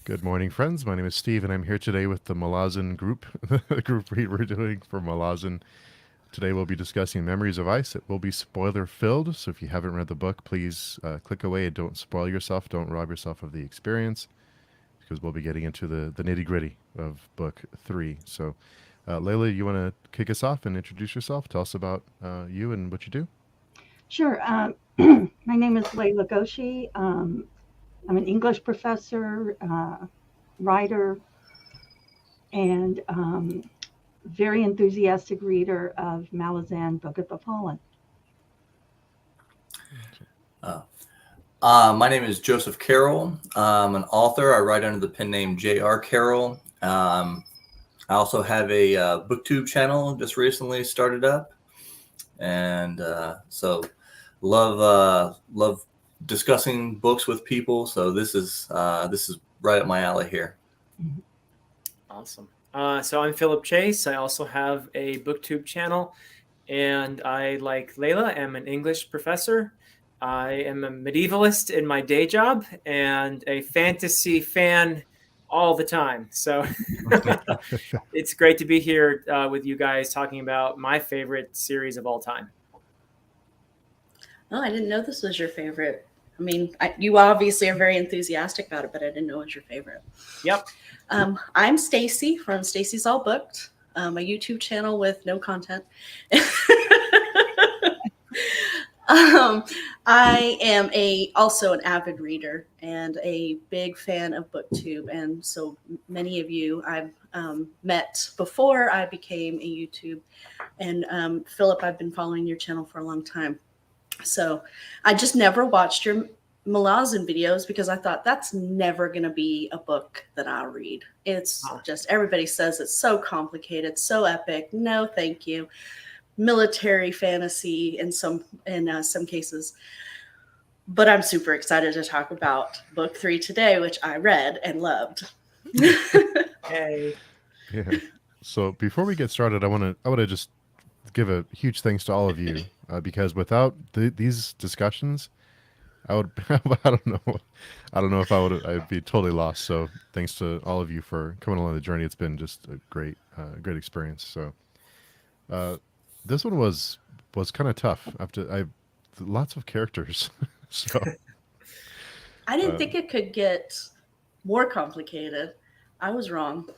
Good morning, friends. My name is Steve, and I'm here today with the Malazan group, the group read we're doing for Malazan. Today we'll be discussing Memories of Ice. It will be spoiler-filled, so if you haven't read the book, please click away and don't spoil yourself. Don't rob yourself of the experience, because we'll be getting into the nitty-gritty of Book 3. So, Layla, you want to kick us off and introduce yourself? Tell us about you and what you do. Sure. My name is Layla Goshi. I'm an English professor, writer, and very enthusiastic reader of Malazan Book of the Fallen. Uh, my name is Joseph Carroll. I'm an author. I write under the pen name J.R. Carroll. I also have a booktube channel just recently started up, and so love discussing books with people. So this is right up my alley here. Awesome. So I'm Philip Chase. I also have a booktube channel, and I, like Layla, am an English professor. I am a medievalist in my day job and a fantasy fan all the time. So it's great to be here with you guys talking about my favorite series of all time. Oh, I didn't know this was your favorite. I mean, you obviously are very enthusiastic about it, but I didn't know it was your favorite. Yep. I'm Stacy from Stacy's All Booked, a YouTube channel with no content. I am also an avid reader and a big fan of BookTube, and so many of you I've met before I became a YouTube. And Philip, I've been following your channel for a long time. So I just never watched your Malazan videos because I thought that's never going to be a book that I'll read. It's just, everybody says it's so complicated, so epic. No, thank you. Military fantasy in some cases. But I'm super excited to talk about book 3 today, which I read and loved. Hey. Yeah. So before we get started, I want to just give a huge thanks to all of you because without these discussions, I would I don't know if I'd be totally lost. So thanks to all of you for coming along the journey. It's been just a great experience. So this one was kind of tough. I lots of characters. So I didn't think it could get more complicated. I was wrong.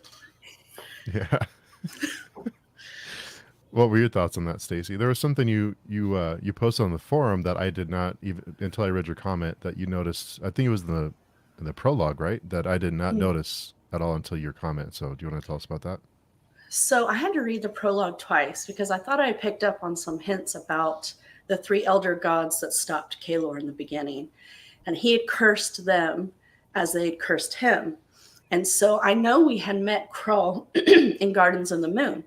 Yeah. What were your thoughts on that, Stacy? There was something you posted on the forum that I did not even until I read your comment that you noticed. I think it was in the prologue, right? That I did not notice at all until your comment. So, do you want to tell us about that? So I had to read the prologue twice because I thought I picked up on some hints about the 3 elder gods that stopped Kalor in the beginning, and he had cursed them as they had cursed him. And so I know we had met Krull in Gardens of the Moon.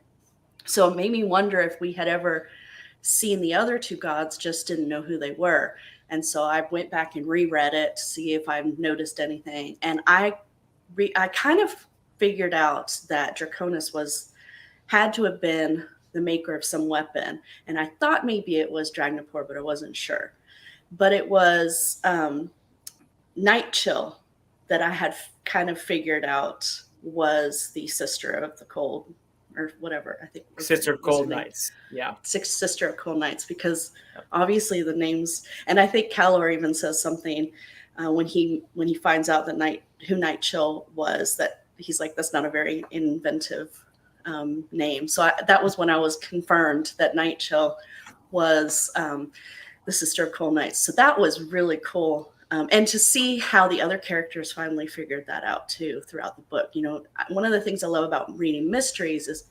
So it made me wonder if we had ever seen the other 2 gods, just didn't know who they were. And so I went back and reread it to see if I noticed anything. And I kind of figured out that Draconis had to have been the maker of some weapon. And I thought maybe it was Dragnapor, but I wasn't sure. But it was Night Chill that I had kind of figured out was the sister of the cold, or whatever, I think. Sister of Cold Knights. Yeah. Sister of Cold Knights, because obviously the names, and I think Kalor even says something when he finds out that who Night Chill was, that he's like, that's not a very inventive name. So that was when I was confirmed that Night Chill was the sister of Cold Knights. So that was really cool. And to see how the other characters finally figured that out too throughout the book. You know, one of the things I love about reading mysteries is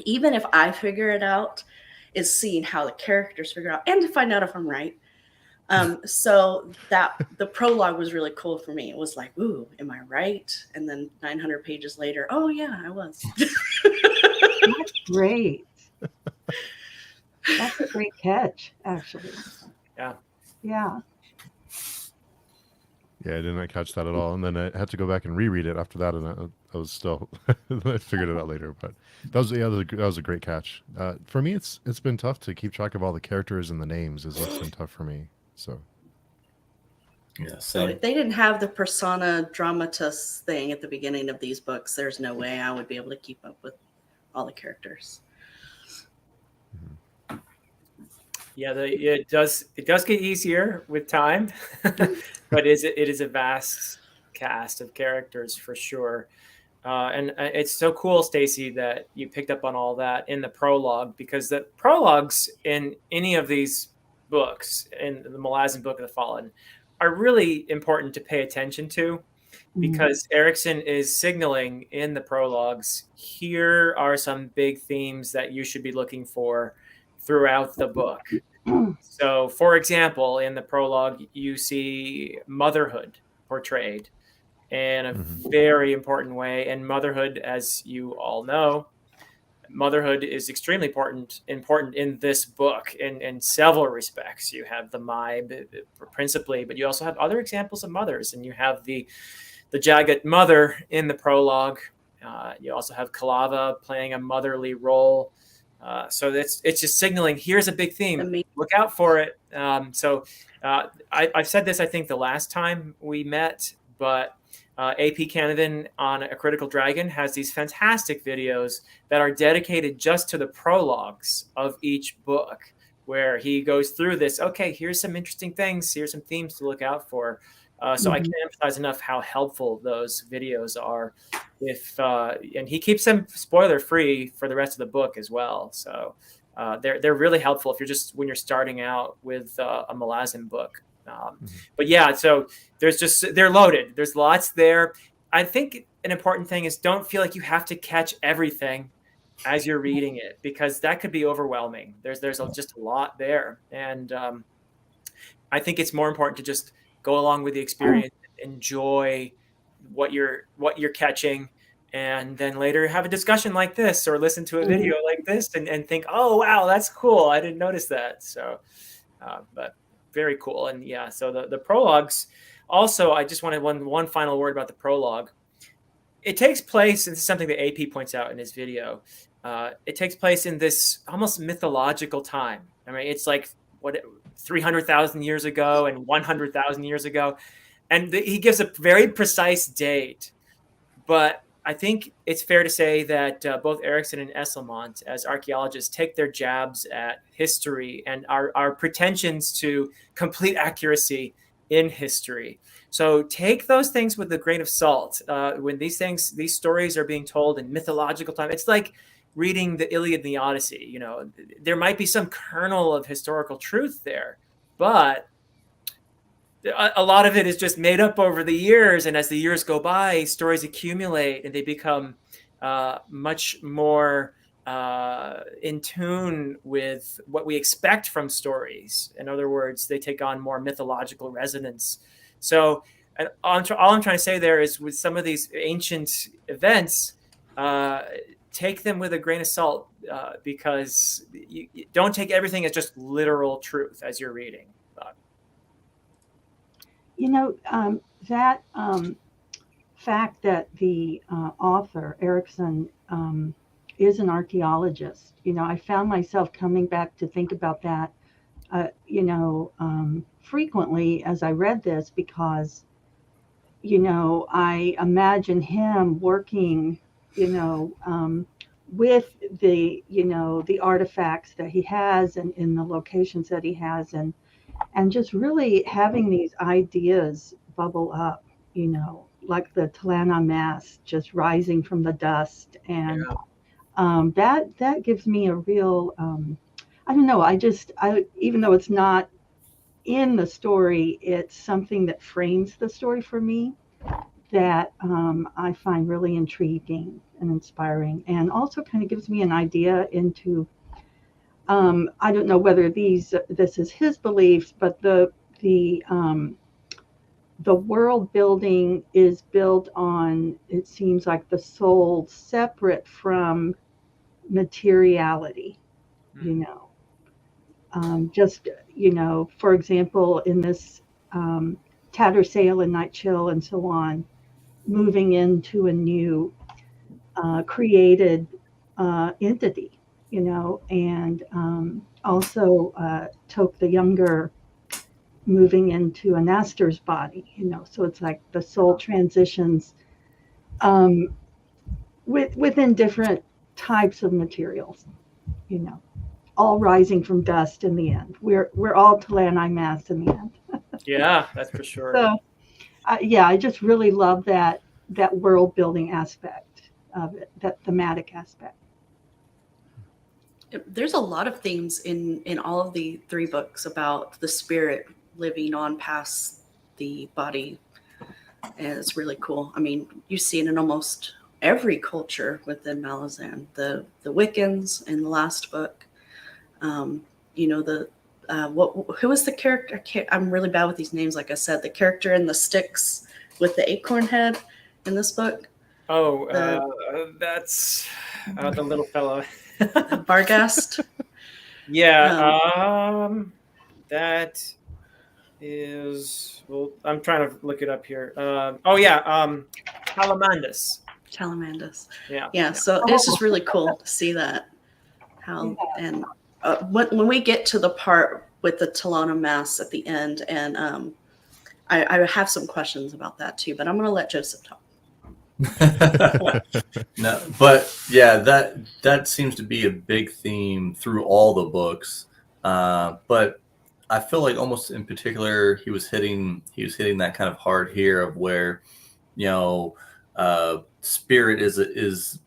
even if I figure it out, is seeing how the characters figure it out and to find out if I'm right. So that the prologue was really cool for me. It was like, ooh, am I right? And then 900 pages later, oh yeah, I was. That's great. That's a great catch, actually. Yeah. Yeah. Yeah, I did not catch that at all, and then I had to go back and reread it after that, and I was still I figured it out later. But that was a great catch. For me, it's been tough to keep track of all the characters and the names. It's been tough for me. So Yeah, So same. if they didn't have the persona dramatis thing at the beginning of these books, there's no way I would be able to keep up with all the characters. Yeah, it does get easier with time, but it is a vast cast of characters for sure. And it's so cool, Stacy, that you picked up on all that in the prologue, because the prologues in any of these books, in the Malazan Book of the Fallen, are really important to pay attention to, because Erickson is signaling in the prologues, here are some big themes that you should be looking for throughout the book. So, for example, in the prologue, you see motherhood portrayed in a very important way. And motherhood, as you all know, motherhood is extremely important in this book in several respects. You have the Maib principally, but you also have other examples of mothers, and you have the Jagat mother in the prologue. You also have Kalava playing a motherly role. So it's just signaling, here's a big theme. Look out for it. I've said this, I think, the last time we met, but AP Canavan on A Critical Dragon has these fantastic videos that are dedicated just to the prologues of each book, where he goes through this. Okay, here's some interesting things. Here's some themes to look out for. So I can't emphasize enough how helpful those videos are. And he keeps them spoiler free for the rest of the book as well. So they're really helpful if you're just when you're starting out with a Malazan book. But yeah, so they're loaded. There's lots there. I think an important thing is don't feel like you have to catch everything as you're reading it, because that could be overwhelming. There's just a lot there, and I think it's more important to just go along with the experience, enjoy what you're catching, and then later have a discussion like this or listen to a video like this and think, oh wow, that's cool, I didn't notice that. So but very cool. And yeah, so the prologues also, I just wanted one final word about the prologue. It takes place, and this is something that AP points out in his video, it takes place in this almost mythological time. I mean, it's like 300,000 years ago and 100,000 years ago. And he gives a very precise date. But I think it's fair to say that both Erickson and Esselmont, as archaeologists, take their jabs at history and our pretensions to complete accuracy in history. So take those things with a grain of salt. When these stories are being told in mythological time, it's like reading the Iliad and the Odyssey. You know, there might be some kernel of historical truth there, but a lot of it is just made up over the years. And as the years go by, stories accumulate and they become much more in tune with what we expect from stories. In other words, they take on more mythological resonance. So all I'm trying to say there is, with some of these ancient events, take them with a grain of salt, because you don't take everything as just literal truth as you're reading. You know, that fact that the author, Erickson, is an archaeologist, you know, I found myself coming back to think about that, frequently as I read this, because, you know, I imagine him working, with the, the artifacts that he has and in the locations that he has, and just really having these ideas bubble up, like the Talana mass just rising from the dust. And that gives me a real, I don't know, even though it's not in the story, it's something that frames the story for me that I find really intriguing and inspiring, and also kind of gives me an idea into, I don't know whether this is his beliefs, but the world building is built on, it seems like, the soul separate from materiality, for example, in this Tattersail and Night Chill and so on, moving into a new created entity, and also Toc the Younger moving into an Aster's body, so it's like the soul transitions um, within different types of materials, you know, all rising from dust in the end. We're all Talani mass in the end. Yeah, that's for sure. So yeah, I just really love that world building aspect of it, that thematic aspect. There's a lot of themes in all of the 3 books about the spirit living on past the body, and it's really cool. I mean, you see it in almost every culture within Malazan. The Wiccans in the last book, who was the character? I'm really bad with these names. Like I said, the character in the sticks with the acorn head in this book. Oh, that's the little fellow. Barghast. Yeah, that is. Well, I'm trying to look it up here. Salamandus. Talamandus. Yeah. So it's just really cool to see that. And when we get to the part with the Talana Mass at the end, and I have some questions about that too, but I'm going to let Joseph talk. No, but yeah, that seems to be a big theme through all the books. But I feel like almost in particular, he was hitting that kind of hard here of where, spirit is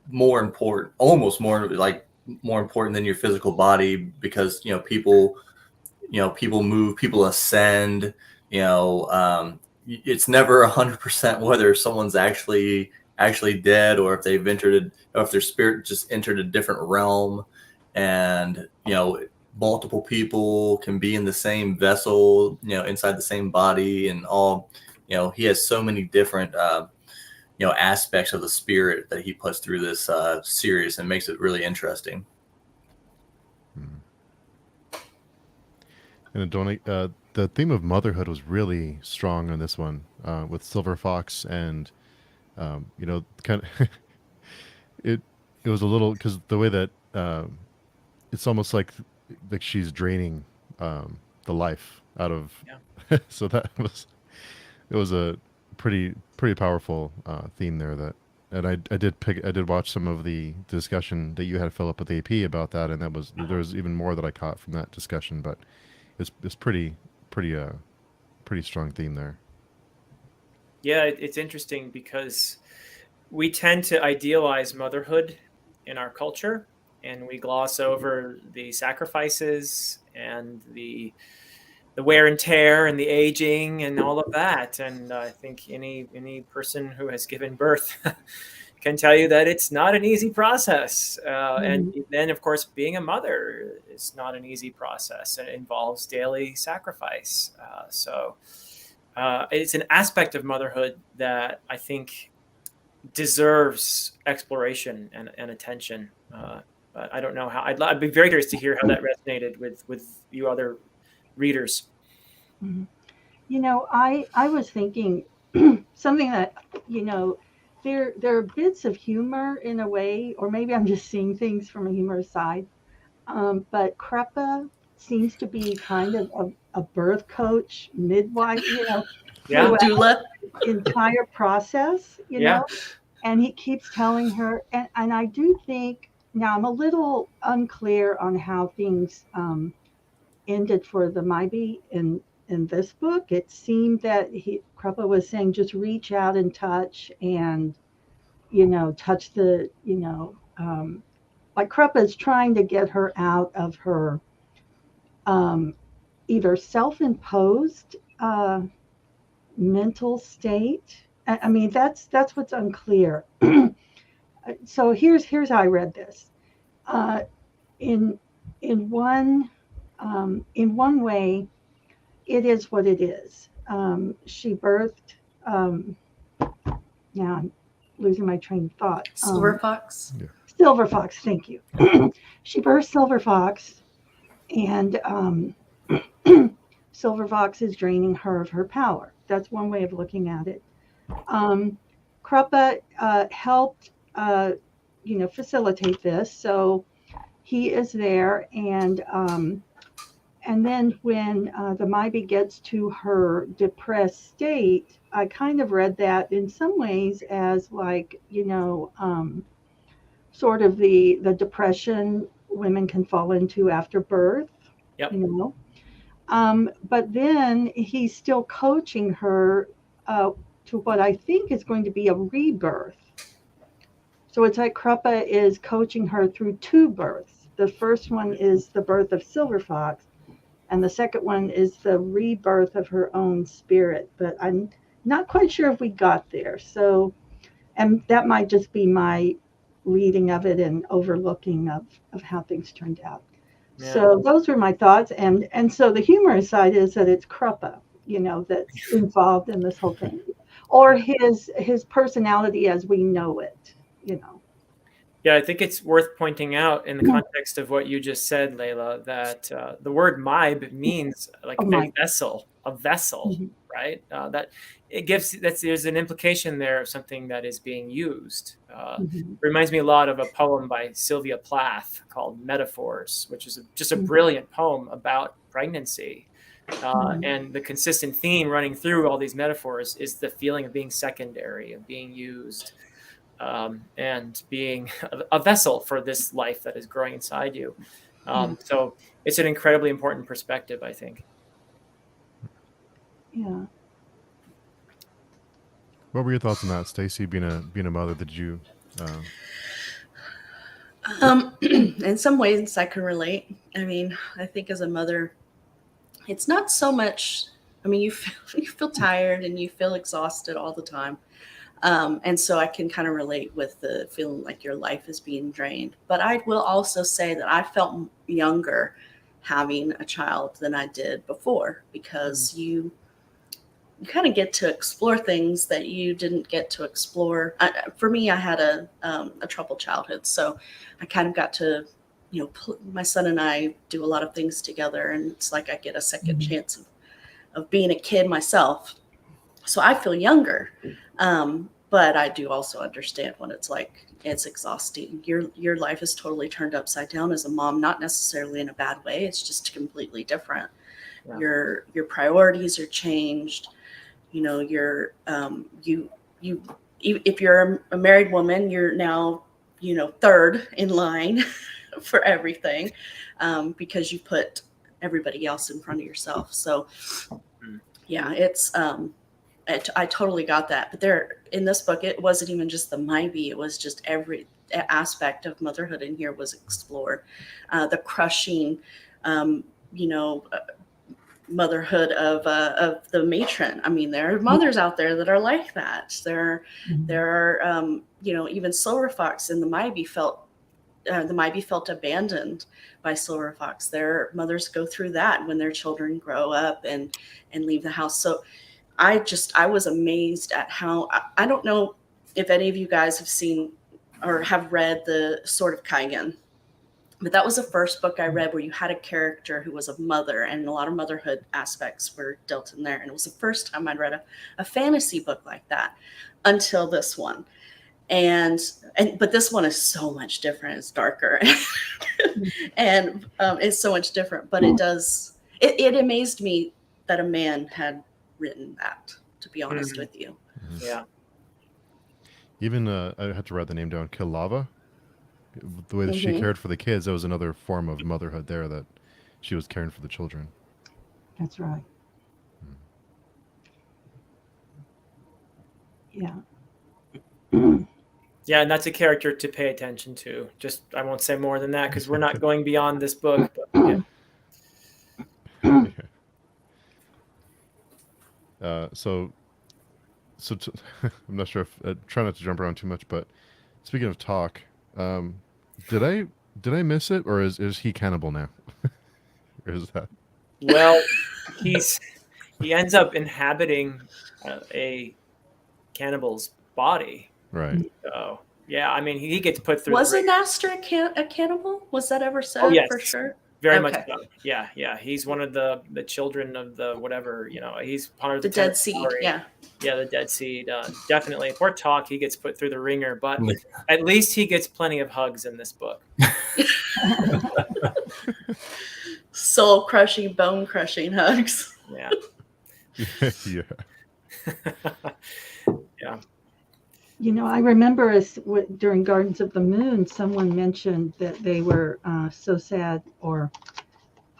more important, almost more important than your physical body, because people move, people ascend. It's never 100% whether someone's actually dead, or if or if their spirit just entered a different realm. And multiple people can be in the same vessel, inside the same body, and all. He has so many different aspects of the spirit that he puts through this series, and makes it really interesting. And the theme of motherhood was really strong on this one, with Silver Fox, and kind of it was a little, because the way that it's almost like she's draining the life out of. Yeah. So it was a pretty powerful theme there. And I did watch some of the discussion that you had, Philip, with AP about that, and there was even more that I caught from that discussion, but it's pretty strong theme there. Yeah, it's interesting because we tend to idealize motherhood in our culture, and we gloss over the sacrifices and the wear and tear and the aging and all of that. And I think any person who has given birth can tell you that it's not an easy process. And then, of course, being a mother is not an easy process, and it involves daily sacrifice. So it's an aspect of motherhood that I think deserves exploration and attention. But I don't know how. I'd be very curious to hear how that resonated with you other readers. I was thinking something that, there are bits of humor in a way, or maybe I'm just seeing things from a humorous side. But Krepa seems to be kind of a birth coach, midwife, Yeah. Doula. entire process, and he keeps telling her, and I do think, now I'm a little unclear on how things ended for the Maibi in this book. It seemed that Krepa was saying, just reach out and touch, and touch the, like Krepa is trying to get her out of her either self-imposed mental state. I mean, that's what's unclear. So here's how I read this. In one way, it is what it is. She birthed. Now I'm losing my train of thought. Silver Fox. Silver Fox. Thank you. She birthed Silver Fox, and Silver Fox is draining her of her power. That's one way of looking at it. Krepa helped, facilitate this. So he is there, and And then when the Maybe gets to her depressed state, I kind of read that in some ways as like, sort of the depression women can fall into after birth, Yep. you know. But then he's still coaching her to what I think is going to be a rebirth. So it's like Kruppa is coaching her through two births. The first one is the birth of Silver Fox, and the second one is the rebirth of her own spirit. But I'm not quite sure if we got there. So, and that might just be my reading of it and overlooking of how things turned out. Yeah. So those were my thoughts. And so the humorous side is that it's Kruppa, that's involved in this whole thing, or his personality as we know it. Yeah, I think it's worth pointing out in the context of what you just said, Layla, that the word "maib" means like a vessel, Mhm. right? That it gives there's an implication there of something that is being used. Mhm. Reminds me a lot of a poem by Sylvia Plath called "Metaphors," which is just a Mhm. brilliant poem about pregnancy. Mhm. And the consistent theme running through all these metaphors is the feeling of being secondary, of being used. And being a vessel for this life that is growing inside you. So it's an incredibly important perspective, I think. Yeah. What were your thoughts on that, Stacy? Being a mother, did you? In some ways, I can relate. I mean, I think as a mother, it's not so much. I mean, you feel tired and you feel exhausted all the time, and so I can kind of relate with the feeling like your life is being drained. But I will also say that I felt younger having a child than I did before, because you kind of get to explore things that you didn't get to explore. For me, I had a troubled childhood, so I kind of got to, my son and I do a lot of things together, and it's like I get a second chance of being a kid myself. So I feel younger, but I do also understand what it's like. It's exhausting. Your life is totally turned upside down as a mom, not necessarily in a bad way. It's just completely different. Yeah. Your priorities are changed. You're if you're a married woman, you're now third in line for everything, because you put everybody else in front of yourself. So yeah, it's I totally got that. But there in this book, it wasn't even just the maybe, it was just every aspect of motherhood in here was explored. The crushing, you know, motherhood of the matron. I mean, there are mothers out there that are like that. There are, even Silver Fox in the Maybe felt abandoned by Silver Fox. Their mothers go through that when their children grow up and leave the house. So I was amazed at how, I don't know if any of you guys have seen or have read the Sword of Kaigan, but that was the first book I read where you had a character who was a mother, and a lot of motherhood aspects were dealt in there. And it was the first time I'd read a fantasy book like that until this one. But this one is so much different. It's darker and it's so much different, but it amazed me that a man had written that, to be honest with you. Yeah. Even I had to write the name down. Kilava, the way that she cared for the kids, that was another form of motherhood there, that she was caring for the children. That's right. Yeah. Yeah, and that's a character to pay attention to. Just I won't say more than that because we're not going beyond this book. But, yeah. I'm not sure if try not to jump around too much, but speaking of Toc, did I miss it, or is he cannibal now? Or is that? Well, he ends up inhabiting a cannibal's body. Right. So yeah, I mean he gets put through. Was Aster a cannibal? Was that ever said? Oh, yes. For sure? Very much so. Yeah. He's one of the children of the whatever, he's part of the Dead Seed. story. Yeah, the Dead Seed. Definitely. Poor Toc, he gets put through the ringer, but at least he gets plenty of hugs in this book. soul crushing, bone crushing hugs. Yeah. Yeah. Yeah. You know, I remember during Gardens of the Moon, someone mentioned that they were so sad, or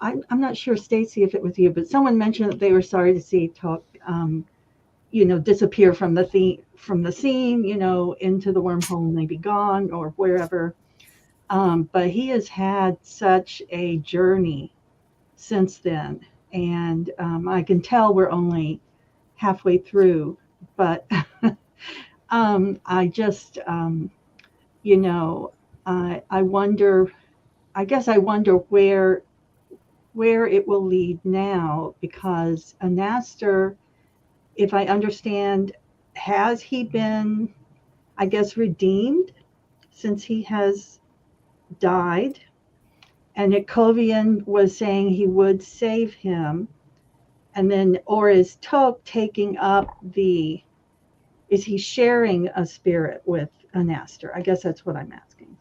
I'm not sure, Stacy, if it was you, but someone mentioned that they were sorry to see Toc, disappear from the scene, into the wormhole and maybe gone or wherever. But he has had such a journey since then, and I can tell we're only halfway through, but I just, I wonder. I guess I wonder where it will lead now, because Anaster, if I understand, has he been, I guess, redeemed since he has died? And Itkovian was saying he would save him. And then, or is Toc taking up is he sharing a spirit with Anaster? I guess that's what I'm asking.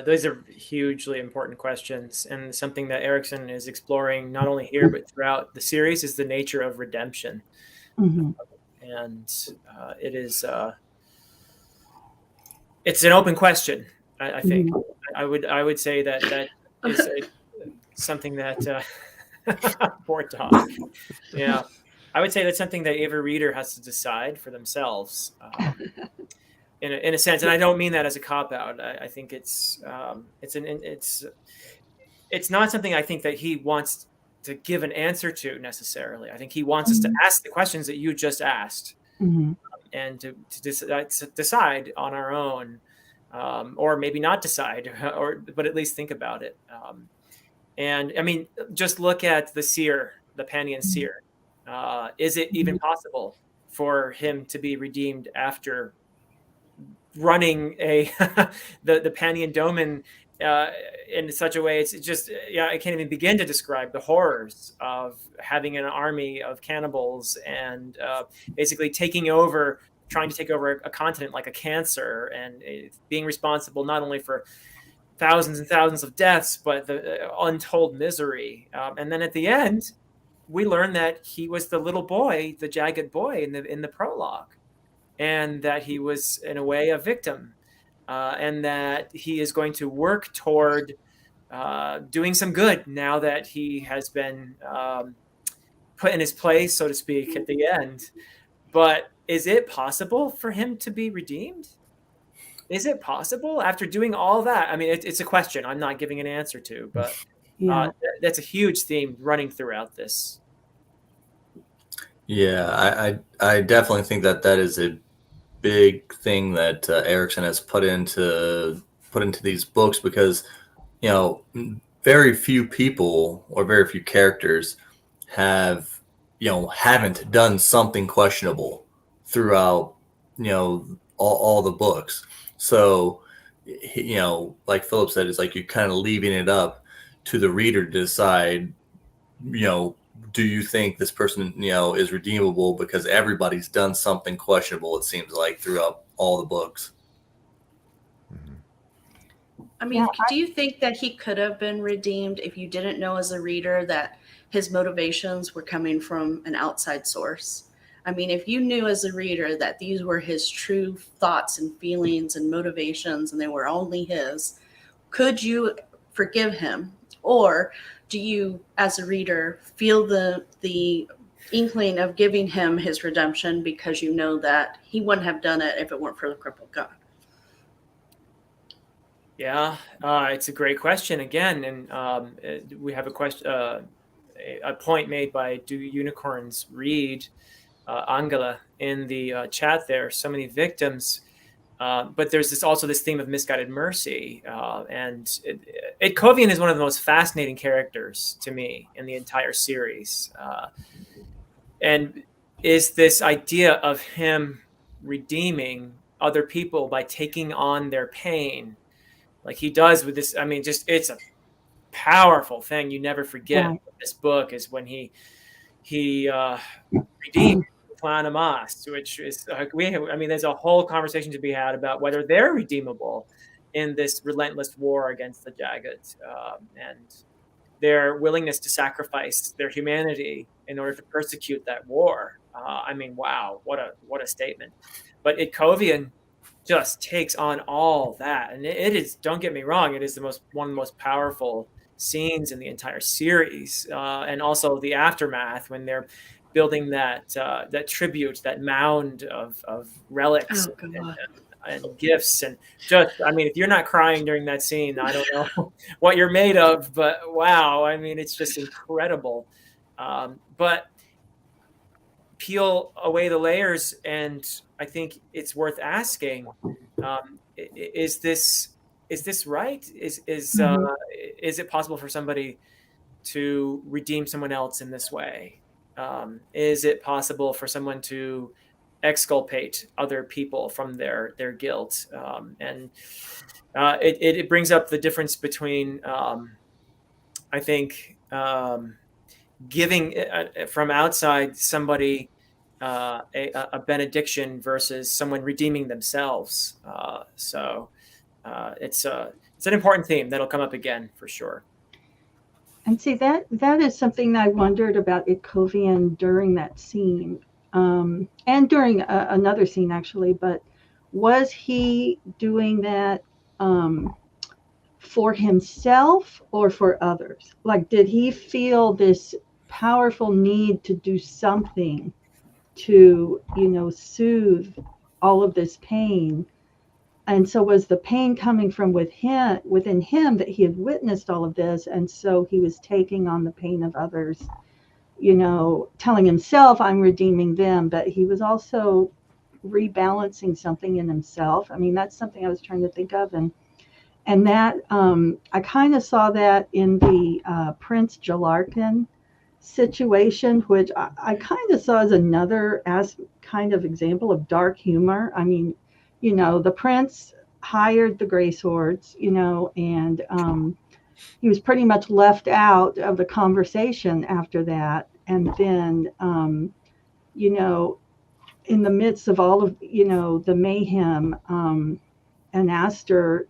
Those are hugely important questions, and something that Erickson is exploring not only here but throughout the series is the nature of redemption. Mm-hmm. And it is it's an open question. I think I would say that is something that poor Toc. Yeah, I would say that's something that every reader has to decide for themselves. In a sense, and I don't mean that as a cop out. I think it's not something I think that he wants to give an answer to necessarily. I think he wants us to ask the questions that you just asked, and to decide on our own, or maybe not decide, but at least think about it. And I mean, just look at the seer, the Panian seer. Is it even possible for him to be redeemed after running the Panian Domain in such a way? It's just, I can't even begin to describe the horrors of having an army of cannibals and basically trying to take over a continent like a cancer, and being responsible not only for thousands and thousands of deaths, but the untold misery. And then at the end, we learn that he was the little boy, the jagged boy in the prologue, and that he was in a way a victim, and that he is going to work toward doing some good now that he has been put in his place, so to speak, at the end. But is it possible for him to be redeemed? Is it possible after doing all that? I mean, it's a question I'm not giving an answer to, but that's a huge theme running throughout this. Yeah, I definitely think that is a big thing that Erickson has put into these books, because very few people or very few characters haven't done something questionable throughout all the books. So like Philip said, it's like you're kind of leaving it up to the reader to decide, do you think this person is redeemable, because everybody's done something questionable, it seems like, throughout all the books. I mean, do you think that he could have been redeemed if you didn't know as a reader that his motivations were coming from an outside source? I mean, if you knew as a reader that these were his true thoughts and feelings and motivations, and they were only his, could you forgive him? Or do you, as a reader, feel the inkling of giving him his redemption because you know that he wouldn't have done it if it weren't for the crippled God? Yeah, it's a great question again, and we have a question, a point made by Do Unicorns Read, Angela, in the chat there. So many victims, but there's also this theme of misguided mercy, and Itkovian is one of the most fascinating characters to me in the entire series, and is this idea of him redeeming other people by taking on their pain, like he does with this. I mean, just, it's a powerful thing. You never forget this book is when he redeemed Clan Amas, which is there's a whole conversation to be had about whether they're redeemable in this relentless war against the Jagged. And their willingness to sacrifice their humanity in order to persecute that war. I mean, wow, what a statement. But Itkovian just takes on all that, and it is, don't get me wrong, it is one of the most powerful scenes in the entire series, and also the aftermath when they're building that tribute, that mound of relics Oh, God. and gifts. And just, I mean, if you're not crying during that scene, I don't know what you're made of, but wow, I mean, it's just incredible. But peel away the layers, and I think it's worth asking, is this right? Is it possible for somebody to redeem someone else in this way? Is it possible for someone to exculpate other people from their guilt? And it brings up the difference between, I think, giving from outside somebody a benediction versus someone redeeming themselves. So it's an important theme that'll come up again for sure. And see, that is something I wondered about Itkovian during that scene, and during another scene actually. But was he doing that for himself or for others? Like, did he feel this powerful need to do something to, soothe all of this pain? And so was the pain coming from within him, that he had witnessed all of this, and so he was taking on the pain of others, telling himself, I'm redeeming them, but he was also rebalancing something in himself. I mean, that's something I was trying to think of, and that I kind of saw that in the Prince Jalarkin situation, which I kind of saw as another kind of example of dark humor. I mean, the prince hired the Gray Swords, and he was pretty much left out of the conversation after that. And then, in the midst of all of, the mayhem, and Aster,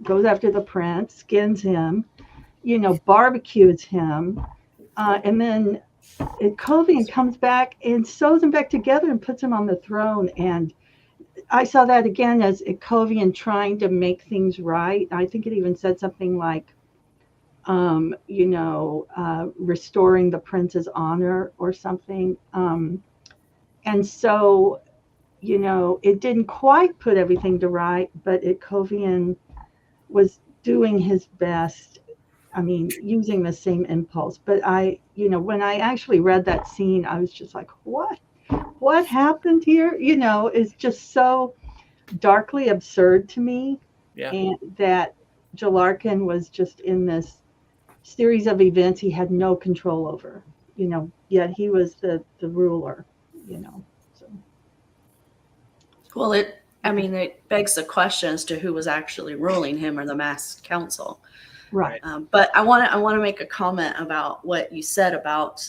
goes after the prince, skins him, barbecues him. And then Itkovian comes back and sews him back together and puts him on the throne. And I saw that again as Itkovian trying to make things right. I think it even said something like, restoring the prince's honor or something. And so, it didn't quite put everything to right, but Itkovian was doing his best. I mean, using the same impulse. But when I actually read that scene, I was just like, what happened here? Is just so darkly absurd to me. Yeah. And that Jalarkin was just in this series of events he had no control over, yet he was the ruler, so. Well, it begs the question as to who was actually ruling him, or the masked council. Right. But I want to make a comment about what you said about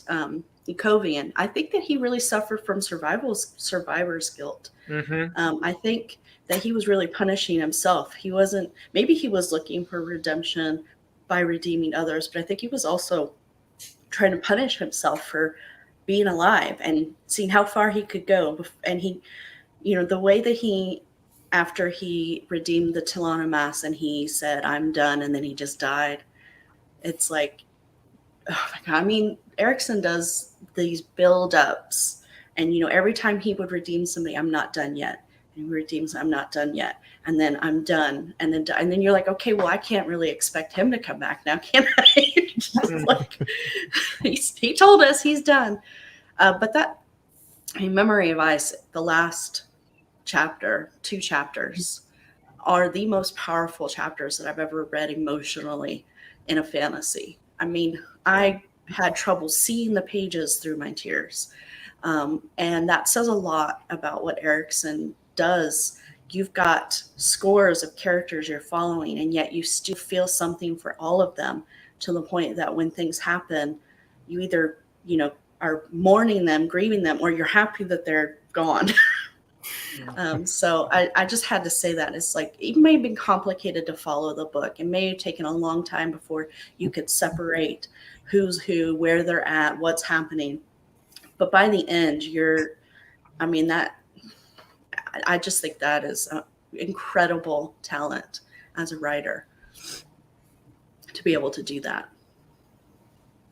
Itkovian. I think that he really suffered from survivor's guilt. Mm-hmm. I think that he was really punishing himself. Maybe he was looking for redemption by redeeming others, but I think he was also trying to punish himself for being alive and seeing how far he could go. And he, the way that after he redeemed the Telenomas and he said, I'm done, and then he just died. It's like, oh my God. I mean, Erikson does these build-ups, and, every time he would redeem somebody, I'm not done yet. And he redeems, I'm not done yet. And then I'm done. And then you're like, okay, well, I can't really expect him to come back now, can I? Just like, he told us he's done. But that, Memory of Ice, the last chapter, 2 chapters, are the most powerful chapters that I've ever read emotionally in a fantasy. I mean, I had trouble seeing the pages through my tears. And that says a lot about what Erikson does. You've got scores of characters you're following, and yet you still feel something for all of them, to the point that when things happen, you either, are mourning them, grieving them, or you're happy that they're gone. So I just had to say that. It's like, it may have been complicated to follow the book. It may have taken a long time before you could separate who's who, where they're at, what's happening. But by the end, I just think that is incredible talent as a writer to be able to do that.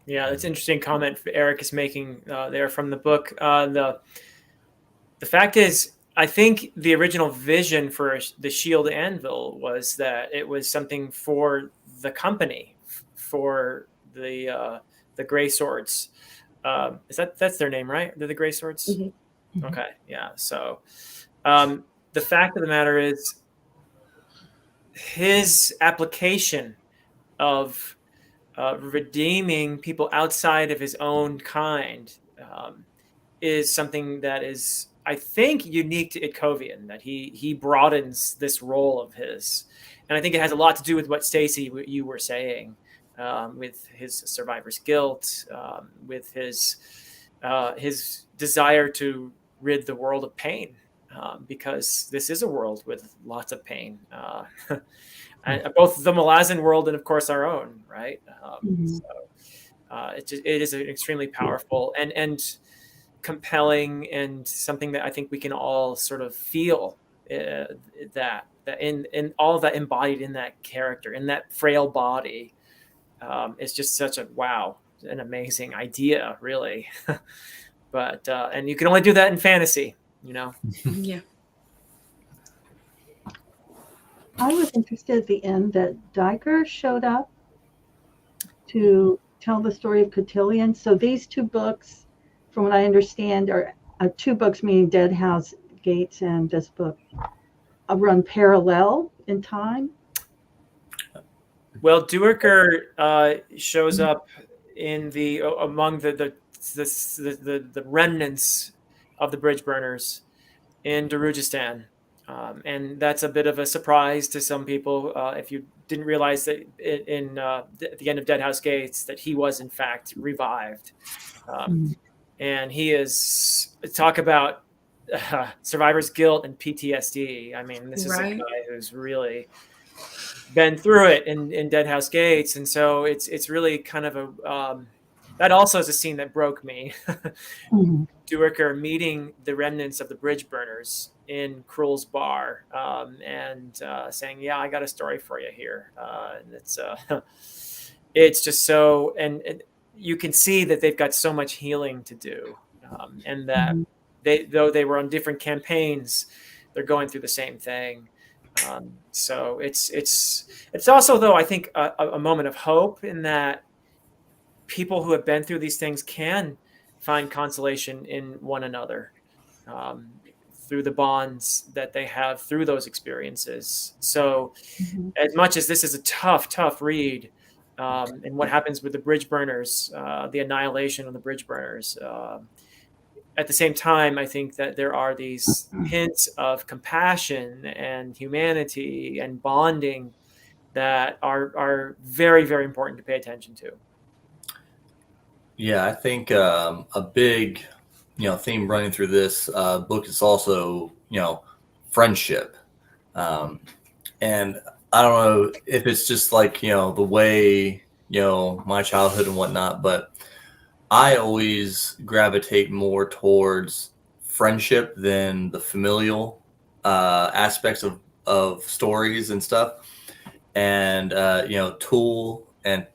Yeah, that's an interesting comment Eric is making there from the book. The fact is, I think the original vision for the Shield Anvil was that it was something for the company, for the Gray Swords. That's their name, right? They're the Gray Swords. Mm-hmm. Okay, yeah. So the fact of the matter is, his application of redeeming people outside of his own kind is something that is, I think, unique to Itkovian, that he broadens this role of his. And I think it has a lot to do with what Stacy, you were saying, with his survivor's guilt, with his desire to rid the world of pain, because this is a world with lots of pain. Both the Malazan world and, of course, our own, right? So it is an extremely powerful and compelling, and something that I think we can all sort of feel that in all of that embodied in that character, in that frail body. It's just such an amazing idea, really. But and you can only do that in fantasy, Yeah. I was interested at the end that Diker showed up to tell the story of Cotillion. So these two books, from what I understand, are two books, meaning Dead House Gates and this book, run parallel in time. Well, Duerker shows up in among the remnants of the bridge burners in Darujistan. And that's a bit of a surprise to some people if you didn't realize that at the end of Dead House Gates that he was in fact revived. And he is, talk about survivor's guilt and PTSD. I mean, this is a guy who's really been through it in Dead House Gates. And so it's really kind of that also is a scene that broke me. Duerker meeting the remnants of the bridge burners in Krull's bar, and saying, "Yeah, I got a story for you here." And it's just so, and you can see that they've got so much healing to do, and that though they were on different campaigns, they're going through the same thing. So it's also, though, I think a moment of hope in that people who have been through these things can find consolation in one another, through the bonds that they have through those experiences. So as much as this is a tough read, and what happens with the bridge burners, the annihilation of the bridge burners, at the same time, I think that there are these hints of compassion and humanity and bonding that are very, very important to pay attention to. Yeah, I think a big, theme running through this book is also, friendship. And I don't know if it's just like, the way, my childhood and whatnot, but I always gravitate more towards friendship than the familial aspects of stories and stuff. And, Tool and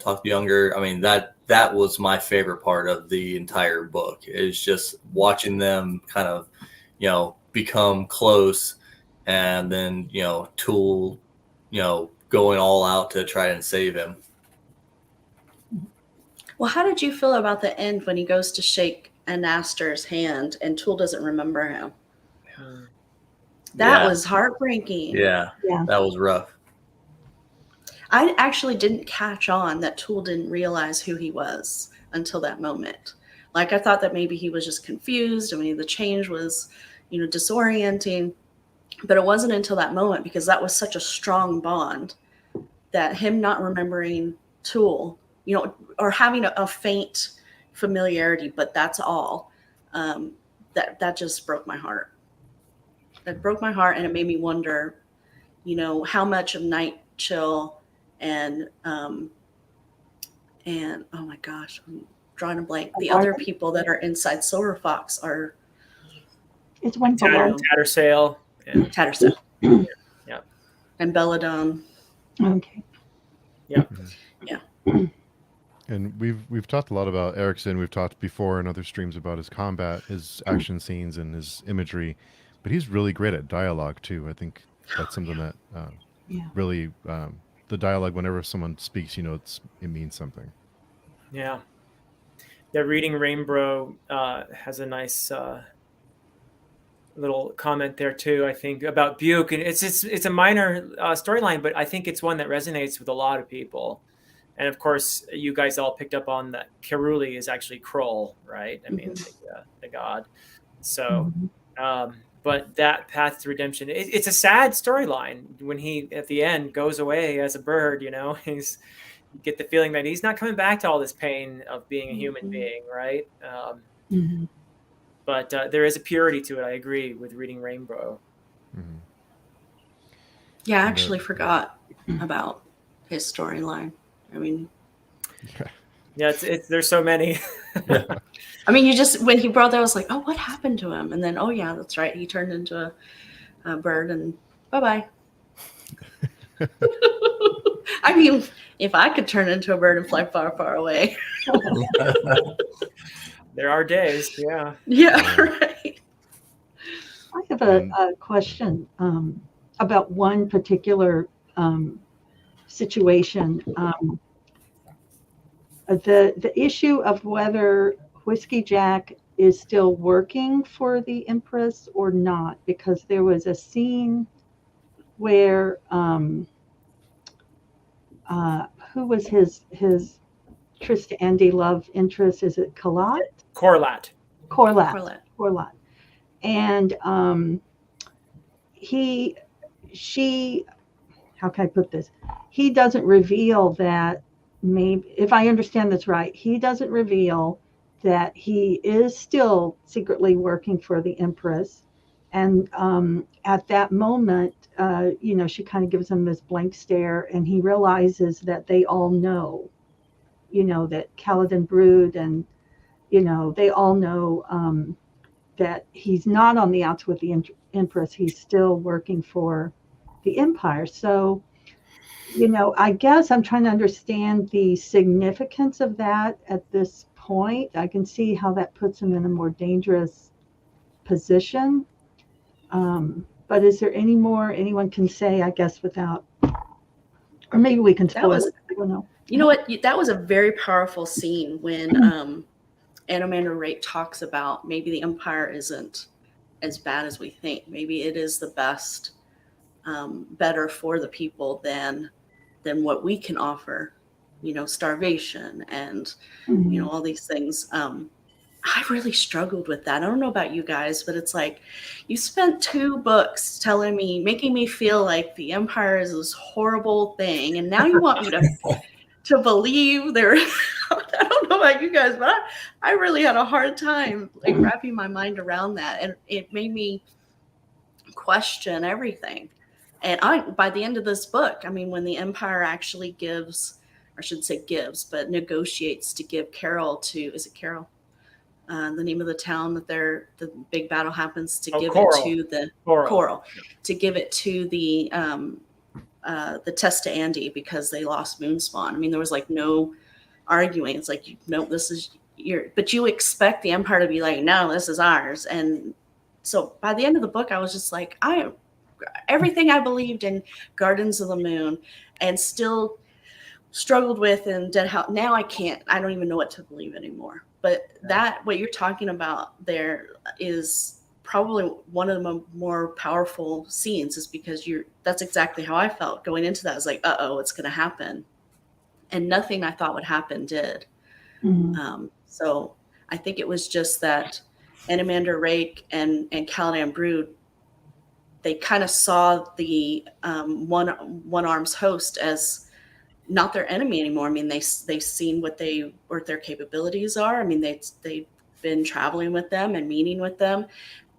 Toc the Younger, I mean, that was my favorite part of the entire book, is just watching them kind of, become close, and then, Tool, going all out to try and save him. Well, how did you feel about the end when he goes to shake Anaster's hand and Tool doesn't remember him? That was heartbreaking. Yeah, that was rough. I actually didn't catch on that Tool didn't realize who he was until that moment. Like, I thought that maybe he was just confused. I mean, the change was, disorienting. But it wasn't until that moment, because that was such a strong bond, that him not remembering Tool, or having a faint familiarity, but that's all, that just broke my heart. It broke my heart, and it made me wonder, how much of Night Chill and oh my gosh, I'm drawing a blank. The other people that are inside Silver Fox are It's one below. Tattersail. Yeah. Tattersail. Yeah. And Belladon. Okay. Yeah. And we've talked a lot about Erickson. We've talked before in other streams about his combat, his action scenes, and his imagery, but he's really great at dialogue too. I think that's something that really the dialogue. Whenever someone speaks, it means something. Yeah. Yeah. Reading Rainbow has a nice little comment there too. I think about Buke, and it's a minor storyline, but I think it's one that resonates with a lot of people. And of course, you guys all picked up on that Keruli is actually Kroll, right? I mean, the god. So, but that path to redemption, it's a sad storyline when he, at the end, goes away as a bird, you get the feeling that he's not coming back to all this pain of being a human being, right? But there is a purity to it. I agree with reading Rainbow. Mm-hmm. Yeah, I actually forgot about his storyline. I mean, yeah, there's so many. I mean, when he brought that, I was like, oh, what happened to him? And then, oh yeah, that's right, he turned into a bird, and bye-bye. I mean, if I could turn into a bird and fly far, far away. There are days, yeah. Yeah, right. I have a question about one particular situation. The issue of whether Whiskey Jack is still working for the Empress or not, because there was a scene where who was his Trista Andy love interest? Is it Corlat? Corlat. And she, how can I put this? He doesn't reveal that, maybe, if I understand this right, he doesn't reveal that he is still secretly working for the Empress. And at that moment, she kind of gives him this blank stare, and he realizes that they all know, that Kaladin Brood, and, they all know that he's not on the outs with the Empress. He's still working for the Empire. So, I guess I'm trying to understand the significance of that at this point. I can see how that puts him in a more dangerous position. But is there any more anyone can say, I guess, without, or maybe we can spoil it. I don't know. You know what? That was a very powerful scene when Anomander Rate talks about maybe the Empire isn't as bad as we think. Maybe it is the best, better for the people than what we can offer. Starvation and all these things. I really struggled with that. I don't know about you guys, but it's like you spent 2 books making me feel like the Empire is this horrible thing, and now you want me to believe there. I don't know about you guys, but I really had a hard time wrapping my mind around that, and it made me question everything. And by the end of this book, I mean, when the Empire actually negotiates to give Carol to, is it Carol? The name of the town that the big battle happens, to give Coral. it to the Coral, to give it to the Testa Andy, because they lost Moonspawn. I mean, there was no arguing. It's like, this is but you expect the Empire to be like, no, this is ours. And so by the end of the book, I was just like, everything I believed in Gardens of the Moon and still struggled with in Dead House. Now I don't even know what to believe anymore. But what you're talking about there is probably one of the more powerful scenes, is because that's exactly how I felt going into that. I was like, what's going to happen? And nothing I thought would happen did. Mm-hmm. So I think it was just that Anomander Rake and Caladan Brood, they kind of saw the One Arms host as not their enemy anymore. I mean, they've seen what their capabilities are. I mean, they've been traveling with them and meeting with them,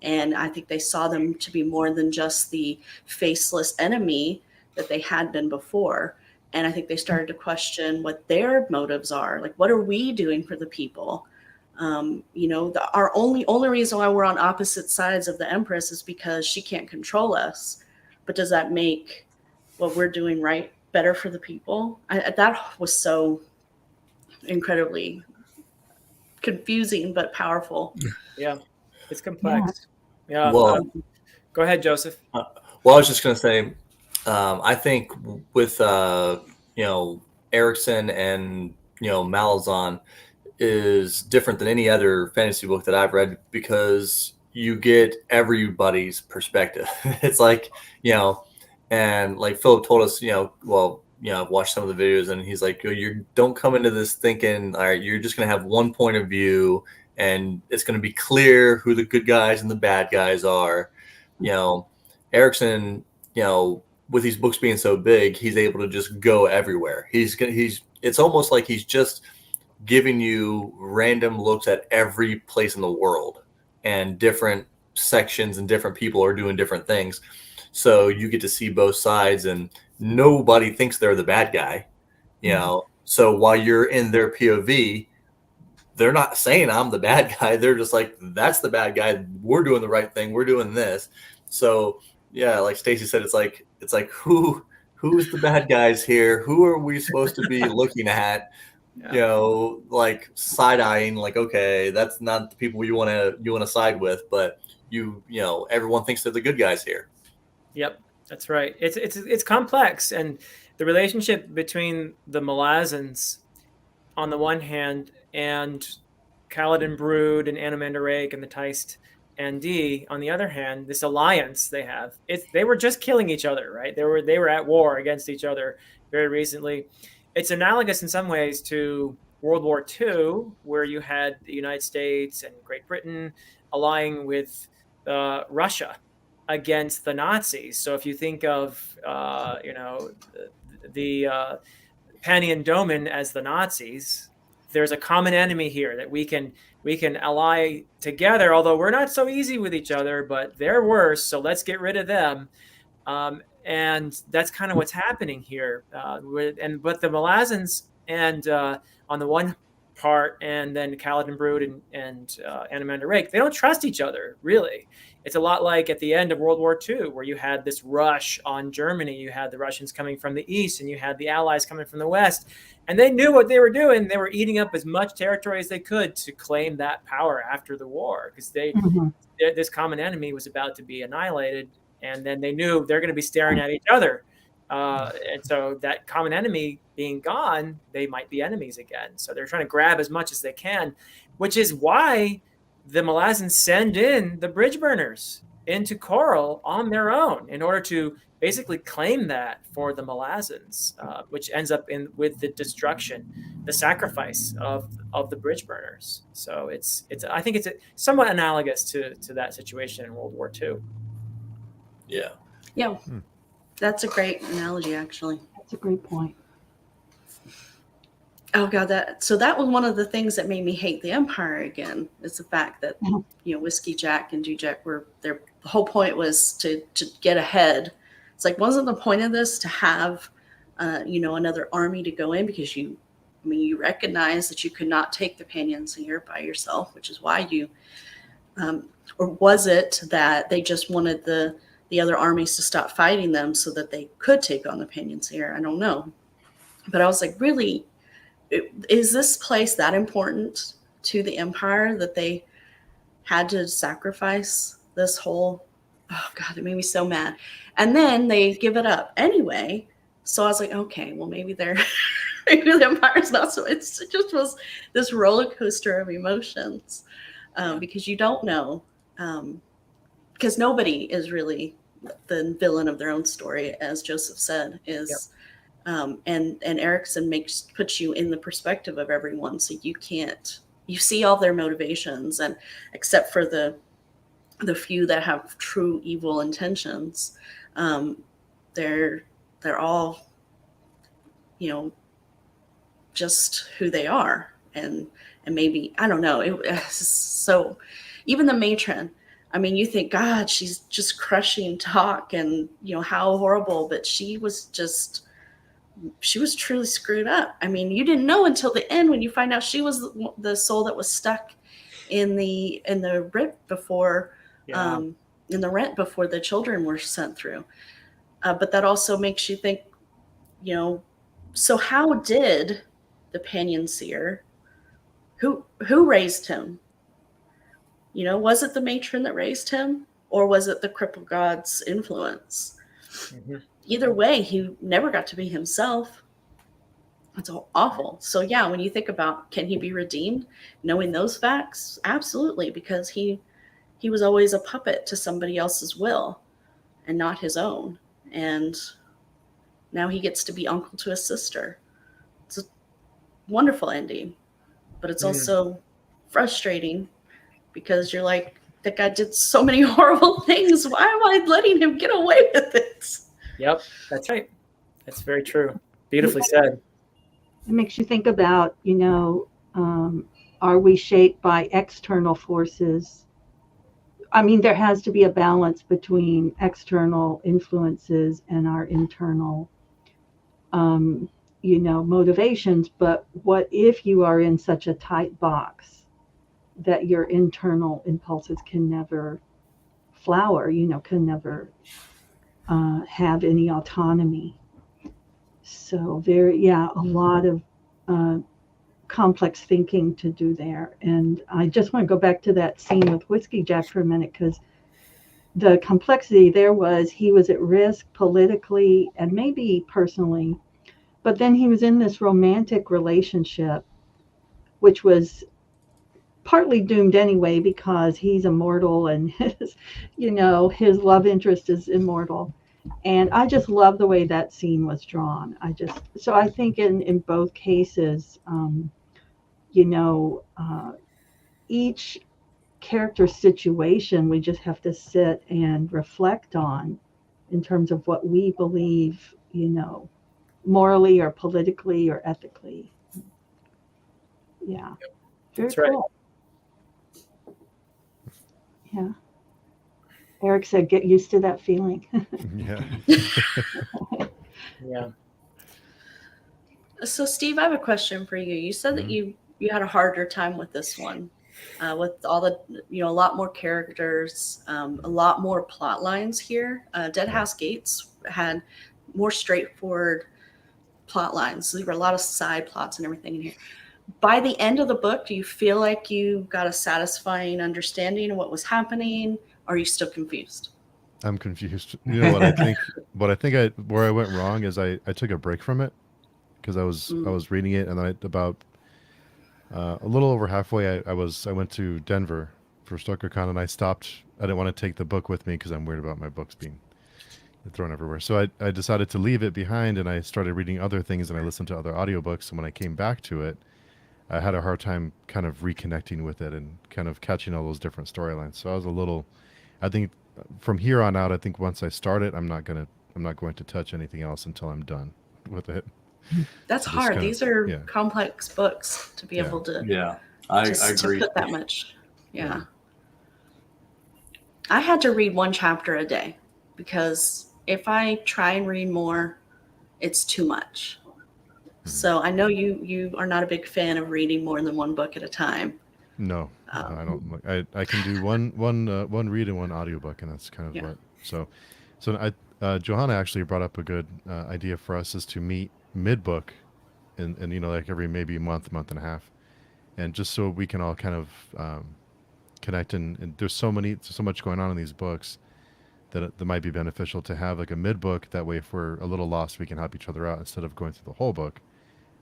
And I think they saw them to be more than just the faceless enemy that they had been before. And I think they started to question what their motives are. Like, what are we doing for the people? Our only reason why we're on opposite sides of the Empress is because she can't control us. But does that make what we're doing right better for the people? That was so incredibly confusing but powerful. Yeah, it's complex. Yeah. Well, Go ahead, Joseph. well, I was just going to say, I think with Erickson and Malazan is different than any other fantasy book that I've read, because you get everybody's perspective. It's like, and like Philip told us, I've watched some of the videos, and he's like, you don't come into this thinking, all right, you're just going to have one point of view and it's going to be clear who the good guys and the bad guys are. Erickson, with these books being so big, he's able to just go everywhere. It's almost like he's just giving you random looks at every place in the world, and different sections and different people are doing different things. So you get to see both sides, and nobody thinks they're the bad guy, So while you're in their POV, they're not saying I'm the bad guy. They're just like, that's the bad guy. We're doing the right thing. We're doing this. So yeah, like Stacy said, it's like who's the bad guys here? Who are we supposed to be looking at? Like side eyeing, like, okay, that's not the people you want to side with, but everyone thinks they're the good guys here. Yep, that's right. It's complex, and the relationship between the Malazans on the one hand and Kaladin Brood and Anomander Rake and the Teist and D on the other hand, this alliance they have, they were just killing each other, right? They were at war against each other very recently. It's analogous in some ways to World War II, where you had the United States and Great Britain allying with Russia against the Nazis. So if you think of the Pani and Doman as the Nazis, there's a common enemy here that we can ally together, although we're not so easy with each other, but they're worse, so let's get rid of them. And that's kind of what's happening here. But the Malazans and on the one part, and then Kaladin Brood and Anomander Rake, they don't trust each other, really. It's a lot like at the end of World War II, where you had this rush on Germany. You had the Russians coming from the east, and you had the Allies coming from the west. And they knew what they were doing. They were eating up as much territory as they could to claim that power after the war, because this common enemy was about to be annihilated. And then they knew they're going to be staring at each other. And so that common enemy being gone, they might be enemies again. So they're trying to grab as much as they can, which is why the Malazans send in the bridge burners into Coral on their own in order to basically claim that for the Malazans, which ends up with the destruction, the sacrifice of the bridge burners. So I think it's somewhat analogous to that situation in World War II. Yeah. Yeah. That's a great analogy, actually. That's a great point. Oh God, that was one of the things that made me hate the Empire again, is the fact that Whiskey Jack and Dujack the whole point was to get ahead. It's like, wasn't the point of this to have another army to go in, because you recognize that you could not take the Panyan-Seer by yourself, which is why you or was it that they just wanted the other armies to stop fighting them so that they could take on the Panyan-Seer? I don't know. But I was like, really, is this place that important to the Empire that they had to sacrifice this whole, oh God, it made me so mad. And then they give it up anyway. So I was like, okay, well, maybe the Empire's not so, it just was this roller coaster of emotions, because you don't know, because nobody is really the villain of their own story, as Joseph said, is, yep. And Erickson puts you in the perspective of everyone, so you see all their motivations, and except for the few that have true evil intentions, they're all, just who they are, and maybe, I don't know. So even the matron, I mean, you think, God, she's just crushing Toc and, how horrible, but she was truly screwed up. I mean, you didn't know until the end when you find out she was the soul that was stuck in the rent before, Yeah. in the rent before the children were sent through. But that also makes you think, so how did the Panyan Seer, who raised him? Was it the matron that raised him, or was it the crippled god's influence? Mhm. Either way, he never got to be himself. It's awful. So yeah, when you think about, can he be redeemed, knowing those facts? Absolutely, because he was always a puppet to somebody else's will and not his own. And now he gets to be uncle to his sister. It's a wonderful ending, but it's also frustrating because you're like, that guy did so many horrible things. Why am I letting him get away with it? Yep, that's right. That's very true. Beautifully said. It makes you think about, are we shaped by external forces? I mean, there has to be a balance between external influences and our internal, motivations. But what if you are in such a tight box that your internal impulses can never flower, can never have any autonomy? So a lot of complex thinking to do there. And I just want to go back to that scene with Whiskey Jack for a minute, because the complexity there was he was at risk politically and maybe personally, but then he was in this romantic relationship, which was partly doomed anyway because he's immortal and his love interest is immortal. And I just love the way that scene was drawn. I think in both cases, each character situation we just have to sit and reflect on in terms of what we believe, morally or politically or ethically. Yeah. Very That's right. cool. Yeah. Eric said, get used to that feeling. Yeah. Yeah. So, Steve, I have a question for you. You said that you had a harder time with this one, with all the, a lot more characters, a lot more plot lines here. Dead House Gates had more straightforward plot lines. So there were a lot of side plots and everything in here. By the end of the book, do you feel like you got a satisfying understanding of what was happening, or are you still confused? I'm confused. You know what I think? Where I went wrong is I took a break from it because I was reading it, and about a little over halfway I went to Denver for StokerCon, and I stopped. I didn't want to take the book with me because I'm worried about my books being thrown everywhere. So I decided to leave it behind, and I started reading other things, and I listened to other audiobooks. And when I came back to it, I had a hard time kind of reconnecting with it and kind of catching all those different storylines. So I was a little, I think from here on out, I think once I start it, I'm not going to touch anything else until I'm done with it. That's So hard. These are yeah. complex books to be able to, I agree. to put that much. Yeah. I had to read one chapter a day because if I try and read more, it's too much. So I know you are not a big fan of reading more than one book at a time. No, I don't. I can do one read and one audiobook, and that's kind of what. So Johanna actually brought up a good idea for us is to meet mid book, and like every maybe month and a half, and just so we can all kind of connect. And there's so much going on in these books that might be beneficial to have like a mid book. That way, if we're a little lost, we can help each other out instead of going through the whole book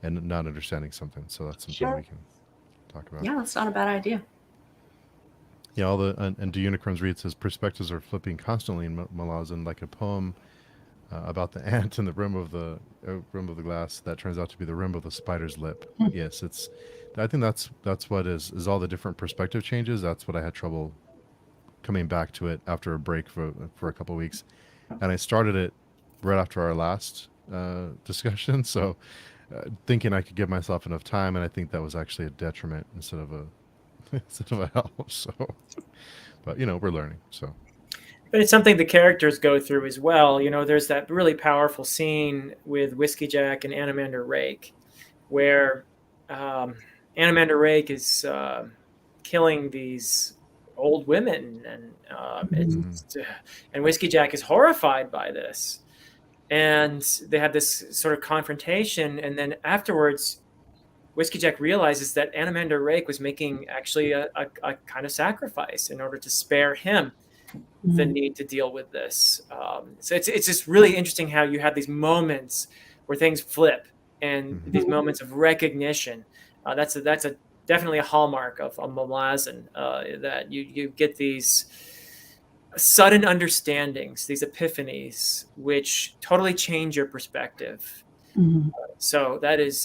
and not understanding something. So that's something we can talk about. Yeah, that's not a bad idea. Yeah, and Do Unicorns Read says perspectives are flipping constantly in Malazan, like a poem about the ant in the rim of the glass that turns out to be the rim of the spider's lip. Yes, I think that's what is all the different perspective changes. That's what I had trouble coming back to it after a break for a couple of weeks, and I started it right after our last discussion. So thinking I could give myself enough time, and I think that was actually a detriment instead of a help. So, but you know, we're learning. So But it's something the characters go through as well. You know, there's that really powerful scene with Whiskey Jack and Animander Rake, where Animander Rake is killing these old women, and and Whiskey Jack is horrified by this, and they have this sort of confrontation, and then afterwards, Whiskey Jack realizes that Animander Rake was making actually a kind of sacrifice in order to spare him the need to deal with this. So it's just really interesting how you have these moments where things flip, and these moments of recognition. That's definitely a hallmark of a Malazan, that you get these sudden understandings, these epiphanies, which totally change your perspective. So that is,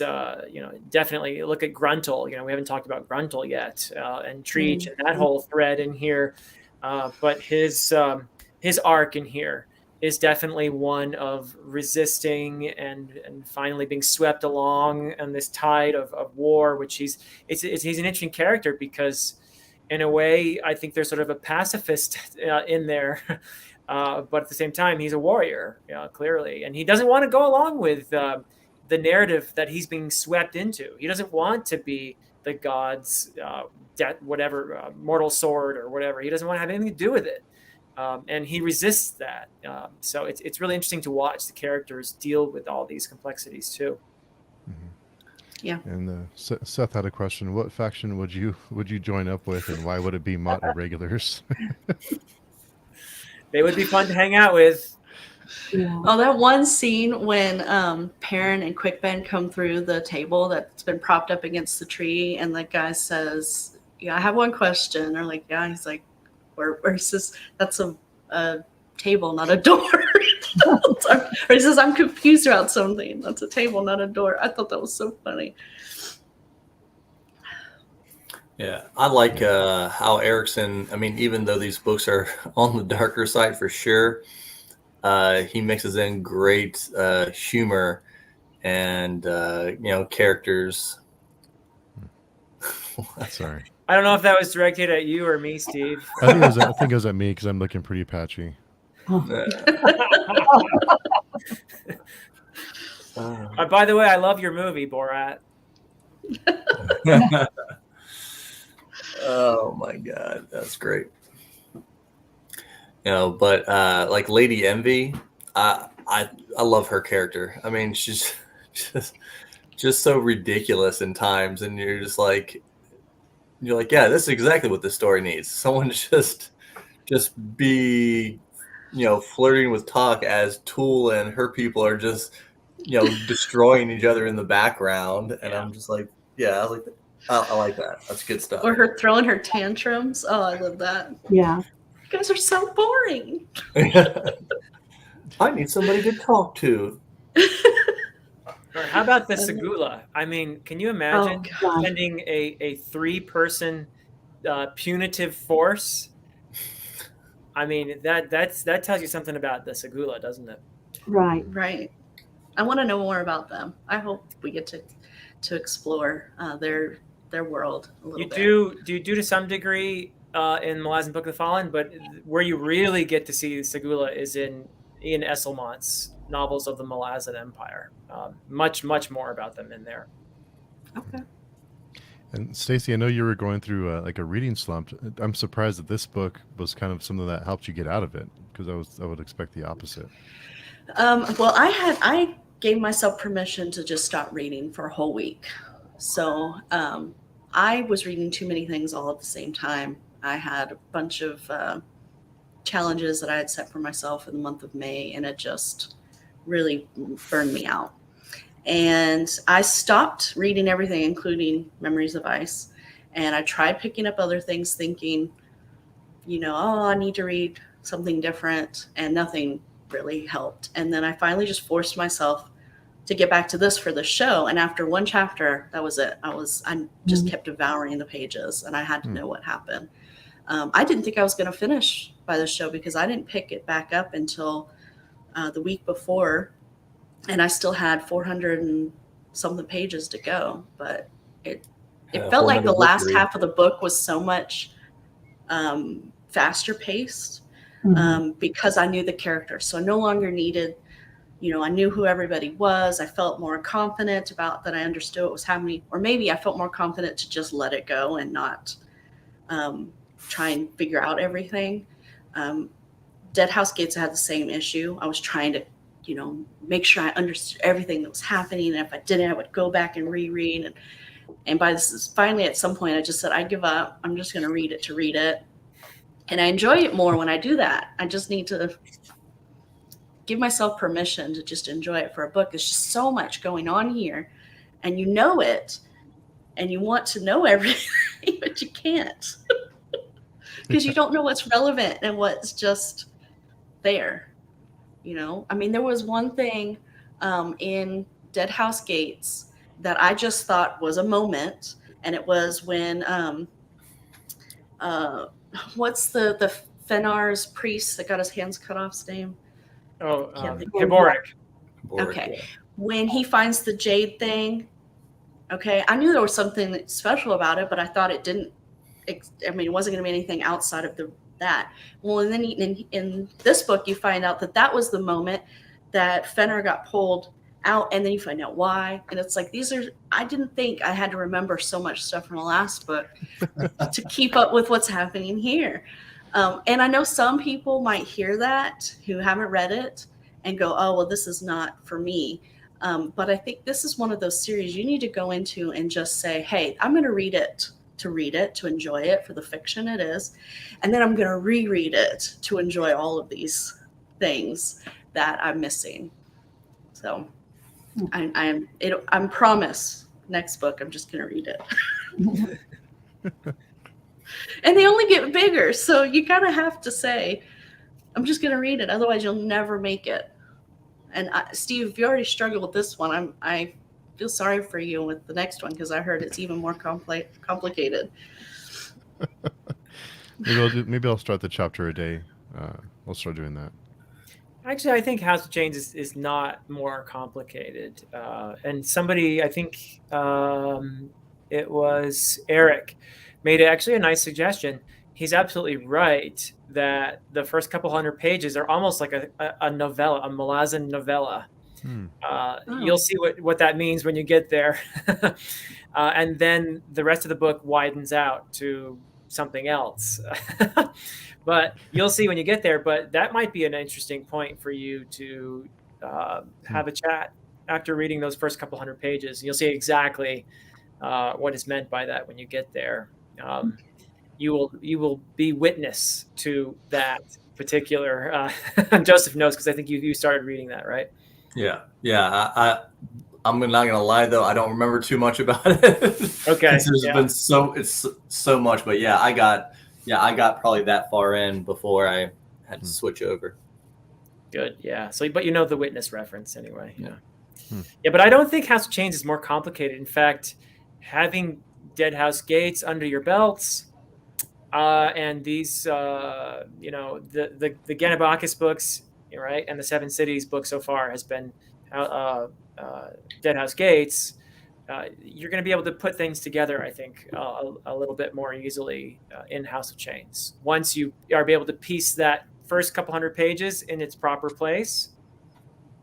definitely look at Gruntle. You know, we haven't talked about Gruntle yet, and Treach and that whole thread in here. But his arc in here is definitely one of resisting and finally being swept along on this tide of war, which he's an interesting character because in a way, I think there's sort of a pacifist in there. But at the same time, he's a warrior, clearly. And he doesn't want to go along with the narrative that he's being swept into. He doesn't want to be the god's mortal sword or whatever. He doesn't want to have anything to do with it. And he resists that. So it's really interesting to watch the characters deal with all these complexities too. Yeah. And Seth had a question. What faction would you join up with, and why would it be Mott Irregulars? They would be fun to hang out with. Yeah. Oh, that one scene when Perrin and Quickbend come through the table that's been propped up against the tree, and the guy says, "Yeah, I have one question." Or like, "Yeah," he's like, "Where's this? That's a table, not a door." Or he says, "I'm confused about something. That's a table, not a door." I thought that was so funny. Yeah, I like how Erickson, I mean, even though these books are on the darker side for sure, he mixes in great humor and, characters. Sorry. I don't know if that was directed at you or me, Steve. I think it was at me because I'm looking pretty patchy. By the way, I love your movie, Borat. Oh my God, that's great. But like Lady Envy, I love her character. I mean, she's just so ridiculous in times, and you're like, yeah, this is exactly what the story needs. Someone just be, flirting with Toc as Tool and her people are just, destroying each other in the background, and I'm just like, yeah, I like that. That's good stuff. Or her throwing her tantrums. Oh, I love that. Yeah. You guys are so boring. I need somebody to talk to. Or how about the Segula? I mean, can you imagine God. sending a 3-person punitive force? I mean, that tells you something about the Segula, doesn't it? Right. Right. I want to know more about them. I hope we get to explore their world a little bit. Do to some degree in Malazan Book of the Fallen, but where you really get to see Segula is in Ian Esselmont's novels of the Malazan Empire. Much more about them in there. Okay. And Stacy, I know you were going through like a reading slump. I'm surprised that this book was kind of something that helped you get out of it, because I would expect the opposite. Well, I gave myself permission to just stop reading for a whole week. So I was reading too many things all at the same time. I had a bunch of challenges that I had set for myself in the month of May, and it just really burned me out. And I stopped reading everything, including Memories of Ice. And I tried picking up other things thinking, I need to read something different, and nothing really helped. And then I finally just forced myself to get back to this for the show. And after one chapter, that was it. I just kept devouring the pages, and I had to know what happened. I didn't think I was going to finish by the show because I didn't pick it back up until the week before, and I still had 400 and something pages to go. But it felt like the last half of the book was so much faster paced Mhm. because I knew the character. So I no longer needed, I knew who everybody was. I felt more confident about that. I understood what was happening, or maybe I felt more confident to just let it go and not try and figure out everything. Dead House Gates had the same issue. I was trying to, make sure I understood everything that was happening. And if I didn't, I would go back and reread. And by this, finally, at some point, I just said, I give up. I'm just going to read it to read it. And I enjoy it more when I do that. I just need to give myself permission to just enjoy it for a book. There's just so much going on here, and you know it, and you want to know everything, but you can't because you don't know what's relevant and what's just there. I mean, there was one thing in Dead House Gates that I just thought was a moment, and it was when what's the Fenar's priest that got his hands cut off's name? Oh, Can't think. Hiboric. Okay. When he finds the jade thing, okay, I knew there was something special about it, but I thought it didn't. It wasn't going to be anything outside of that. Well, and then in this book, you find out that was the moment that Fenner got pulled out, and then you find out why. And it's like, I didn't think I had to remember so much stuff from the last book to keep up with what's happening here. And I know some people might hear that who haven't read it and go, oh, well, this is not for me. But I think this is one of those series you need to go into and just say, hey, I'm going to read it, to enjoy it for the fiction it is. And then I'm going to reread it to enjoy all of these things that I'm missing. So I'm promise next book, I'm just going to read it. And they only get bigger. So you kind of have to say, I'm just going to read it. Otherwise you'll never make it. And Steve, if you already struggled with this one, I feel sorry for you with the next one because I heard it's even more complicated. Maybe I'll start the chapter a day. I'll start doing that. Actually, I think House of Chains is not more complicated. And somebody, I think it was Eric, made actually a nice suggestion. He's absolutely right that the first couple hundred pages are almost like a novella, a Malazan novella. You'll see what that means when you get there. And then the rest of the book widens out to something else. But you'll see when you get there. But that might be an interesting point for you to have a chat after reading those first couple hundred pages. You'll see exactly what is meant by that when you get there. You will be witness to that particular. Joseph knows because I think you started reading that, right? Yeah. I'm not gonna lie though, I don't remember too much about it. Okay. There's been so much, but I got probably that far in before I had to switch over. Good. Yeah. So, but you know the witness reference anyway. Yeah. Yeah, but I don't think House of Chains is more complicated. In fact, having Dead House Gates under your belts, and these, the Ganabakis books, right, and the Seven Cities book so far has been Dead House Gates. You're going to be able to put things together, I think, a little bit more easily in House of Chains. Once you are able to piece that first couple hundred pages in its proper place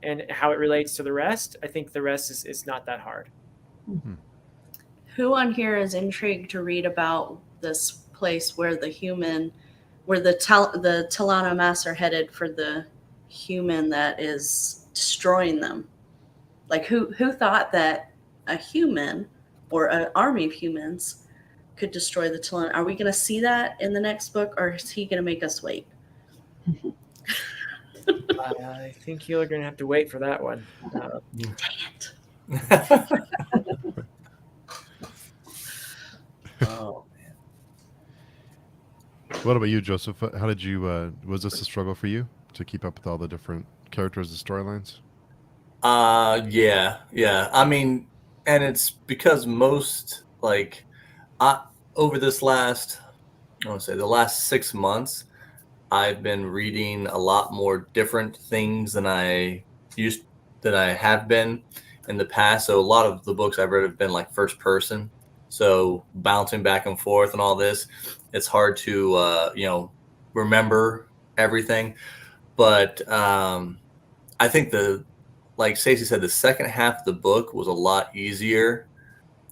and how it relates to the rest, I think the rest is not that hard. Mm-hmm. Who on here is intrigued to read about this place where the Talana Mass are headed for the human that is destroying them? Like who thought that a human or an army of humans could destroy the Talana? Are we going to see that in the next book, or is he going to make us wait? I think you're going to have to wait for that one. Dang it. Oh man. What about you, Joseph? How did you? Was this a struggle for you to keep up with all the different characters and storylines? Yeah. I mean, and it's because over this last, the last 6 months, I've been reading a lot more different things than I have been in the past. So a lot of the books I've read have been like first person. So bouncing back and forth and all this, it's hard to remember everything. But I think like Stacey said, the second half of the book was a lot easier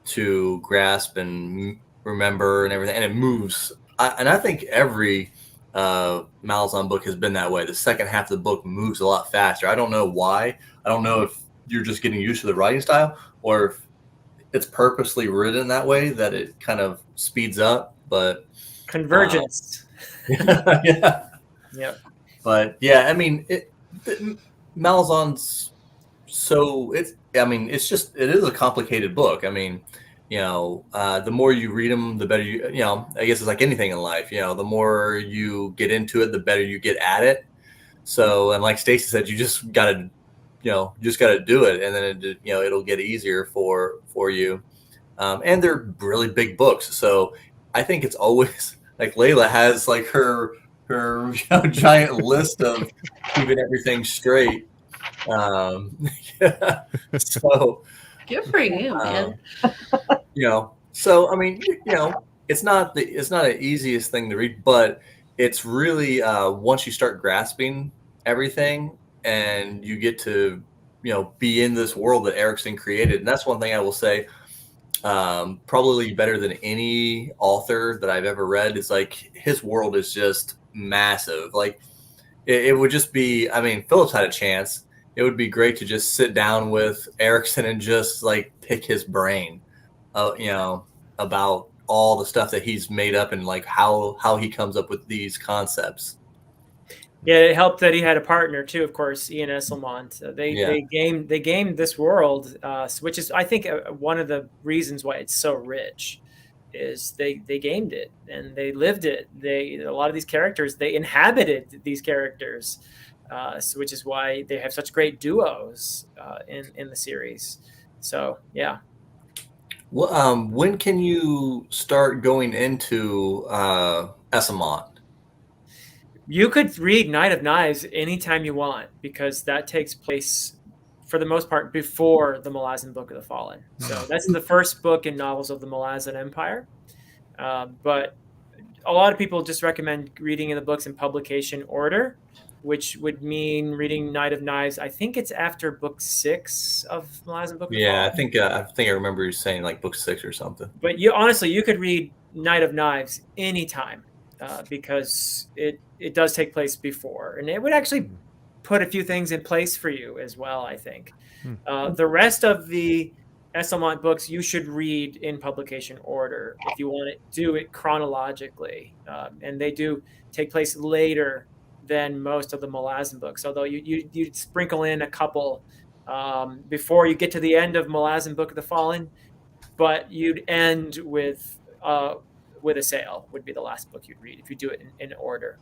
to grasp and remember and everything, and it moves. And I think every Malazan book has been that way. The second half of the book moves a lot faster. I don't know why. I don't know if you're just getting used to the writing style, or if it's purposely written that way that it kind of speeds up. But Convergence. yeah. Yep. But yeah, I mean, Malazan's it is a complicated book. I mean, the more you read them, the better I guess it's like anything in life, the more you get into it, the better you get at it. So, and like Stacey said, you just gotta do it, and then it'll get easier for you. And they're really big books. So I think it's always like Layla has like her giant list of keeping everything straight. So Good for you, man. So I mean, it's not the easiest thing to read, but it's really once you start grasping everything and you get to be in this world that Erickson created. And that's one thing I will say, probably better than any author that I've ever read. Is like his world is just massive. Like it would just be, I mean, Phillips had a chance. It would be great to just sit down with Erickson and just like pick his brain, about all the stuff that he's made up and like how he comes up with these concepts. Yeah, it helped that he had a partner too, of course, Ian Esselmont. They gamed this world, which is, I think, one of the reasons why it's so rich. Is they gamed it and they lived it. A lot of these characters, they inhabited these characters, which is why they have such great duos in the series. So yeah. Well, when can you start going into Esselmont? You could read Night of Knives anytime you want, because that takes place, for the most part, before the Malazan Book of the Fallen. So that's the first book in novels of the Malazan Empire. But a lot of people just recommend reading in the books in publication order, which would mean reading Night of Knives. I think it's after book 6 of Malazan Book of the Fallen. I think I remember you saying like book 6 or something. But you could read Night of Knives anytime, because it does take place before, and it would actually put a few things in place for you as well, I think. The rest of the Esselmont books you should read in publication order if you want to do it chronologically, and they do take place later than most of the Malazan books, although you'd sprinkle in a couple before you get to the end of Malazan Book of the Fallen, but you'd end with a Sail would be the last book you'd read if you do it in order.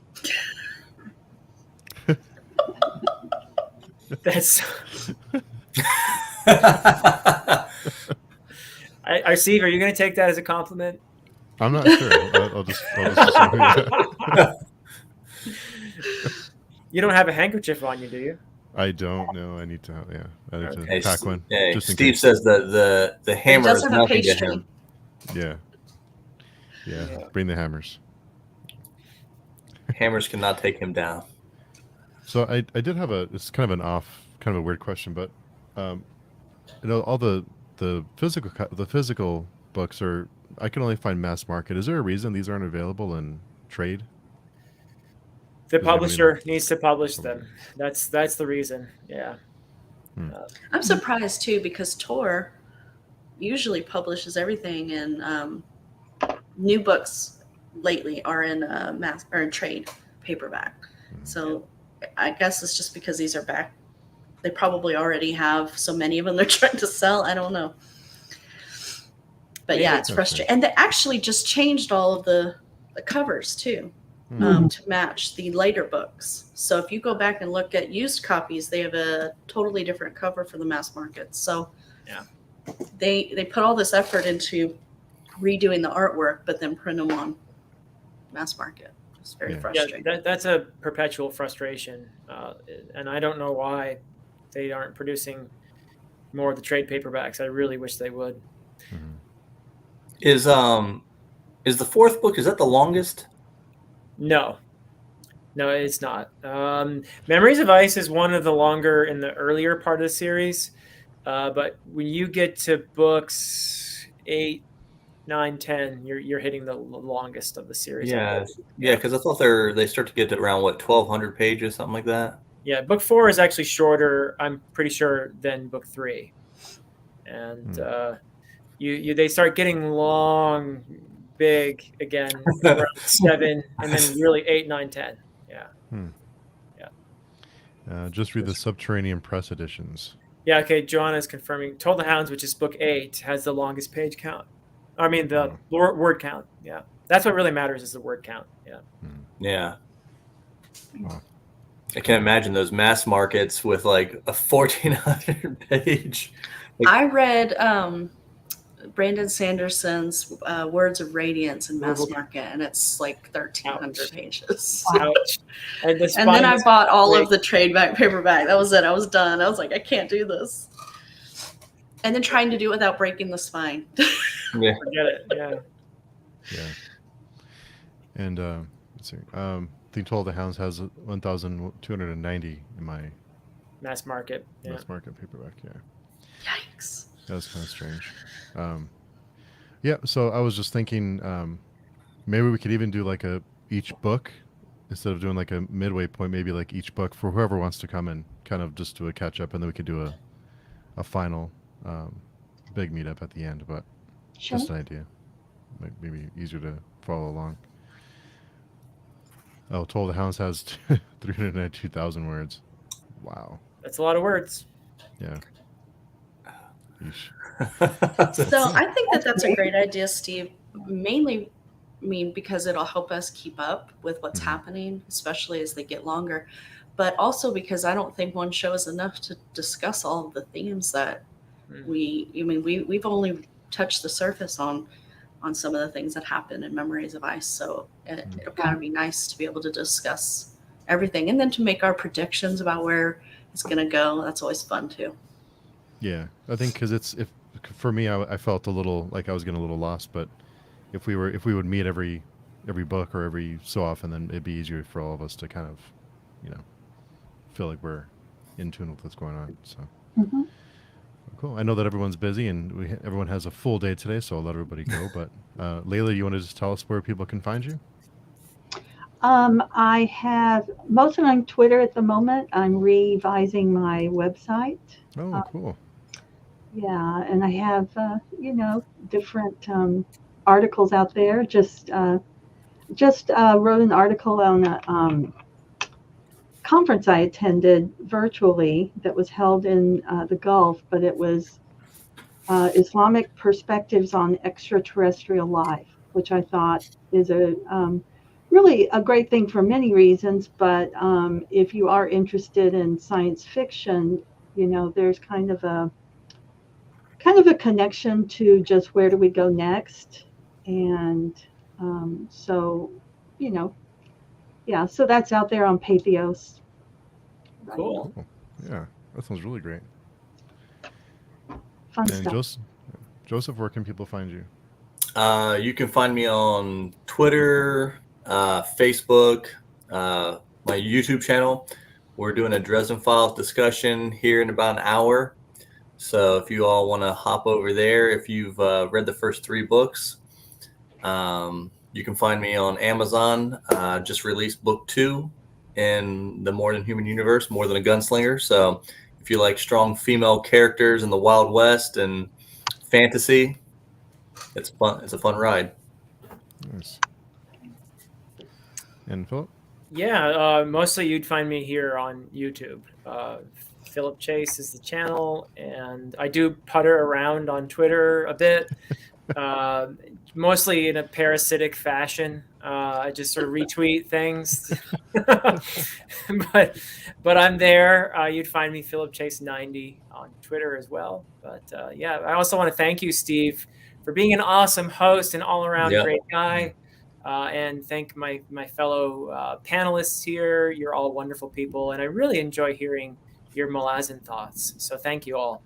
That's I see. Are you going to take that as a compliment? I'm not sure. I'll just assume, yeah. You don't have a handkerchief on you, do you? I don't know. I need to. Yeah, I need to pack one. Yeah, just in Steve case. says that the hammer is nothing to him. Yeah. Bring the hammers. Hammers cannot take him down. So I did have it's kind of a weird question, but all the physical books are, I can only find mass market. Is there a reason these aren't available in trade? The publisher needs to publish them. That's the reason. Yeah. I'm surprised too, because Tor usually publishes everything in new books lately are in mass or in trade paperback. So I guess it's just because these are back. They probably already have so many of them they're trying to sell. I don't know. But yeah, it's frustrating. And they actually just changed all of the covers too, to match the later books. So if you go back and look at used copies, they have a totally different cover for the mass market. So yeah, they put all this effort into redoing the artwork, but then print them on mass market. It's very frustrating. Yeah, that's a perpetual frustration, and I don't know why they aren't producing more of the trade paperbacks. I really wish they would. Is the fourth book, is that the longest? No, No, it's not. Memories of Ice is one of the longer in the earlier part of the series, but when you get to books 8, 9, 10, you're hitting the longest of the series. Yeah, because I thought they start to get to around 1,200 pages, something like that. Yeah, book 4 is actually shorter, I'm pretty sure, than book 3, and they start getting long, big again around 7, and then really 8, 9, 10. Yeah. Just read the Subterranean Press editions. Yeah, okay, Joanna's confirming. Told the Hounds, which is book 8, has the longest page count. I mean, the word count. Yeah. That's what really matters is the word count. Yeah. Yeah. Wow. I can imagine those mass markets with like a 1,400 page. I read Brandon Sanderson's Words of Radiance in mass market, and it's like 1,300 pages. Ouch. And then I bought all of the trade paperback. That was it. I was done. I was like, I can't do this. And then trying to do it without breaking the spine. Yeah. Forget it. Yeah. Yeah. And let's see. I think Toll of the Hounds has 1,290 in my Mass market. Yeah. mass market paperback. Yeah. Yikes. That was kind of strange. Yeah, so I was just thinking maybe we could even do like each book instead of doing like a midway point, maybe like each book for whoever wants to come and kind of just do a catch up, and then we could do a final big meetup at the end. But just an idea. Maybe easier to follow along. Oh, Toll of the Hounds has 392,000 words. Wow. That's a lot of words. Yeah. So I think that's a great idea, Steve. Mainly, because it'll help us keep up with what's happening, especially as they get longer. But also because I don't think one show is enough to discuss all of the themes that we've only touched the surface on some of the things that happen in Memories of Ice. So it'll kind of be nice to be able to discuss everything, and then to make our predictions about where it's going to go. That's always fun too. Yeah, I think because for me, I felt a little like I was getting a little lost. But if we would meet every book or every so often, then it'd be easier for all of us to kind of, feel like we're in tune with what's going on. So cool. I know that everyone's busy and everyone has a full day today, so I'll let everybody go. But Layla, you want to just tell us where people can find you? I have mostly on Twitter at the moment. I'm revising my website. Oh, cool. Yeah, and I have, different articles out there. Just wrote an article on a conference I attended virtually that was held in the Gulf, but it was Islamic Perspectives on Extraterrestrial Life, which I thought is really a great thing for many reasons. But if you are interested in science fiction, there's kind of a connection to just where do we go next. And so that's out there on Pathos. Cool. Yeah, that sounds really great. Fun and stuff. Joseph, where can people find you? You can find me on Twitter, Facebook, my YouTube channel. We're doing a Dresden Files discussion here in about an hour. So if you all want to hop over there, if you've read the first 3 books, you can find me on Amazon. Just released book 2 in the More Than Human universe, More Than a Gunslinger. So if you like strong female characters in the Wild West and fantasy, it's fun. It's a fun ride. Nice. And Philip? Yeah, mostly you'd find me here on YouTube. Philip Chase is the channel, and I do putter around on Twitter a bit, mostly in a parasitic fashion. I just sort of retweet things, but I'm there. You'd find me Philip Chase 90 on Twitter as well. But yeah, I also want to thank you, Steve, for being an awesome host and all around great guy. And thank my fellow panelists here. You're all wonderful people, and I really enjoy hearing your Malazan thoughts. So thank you all.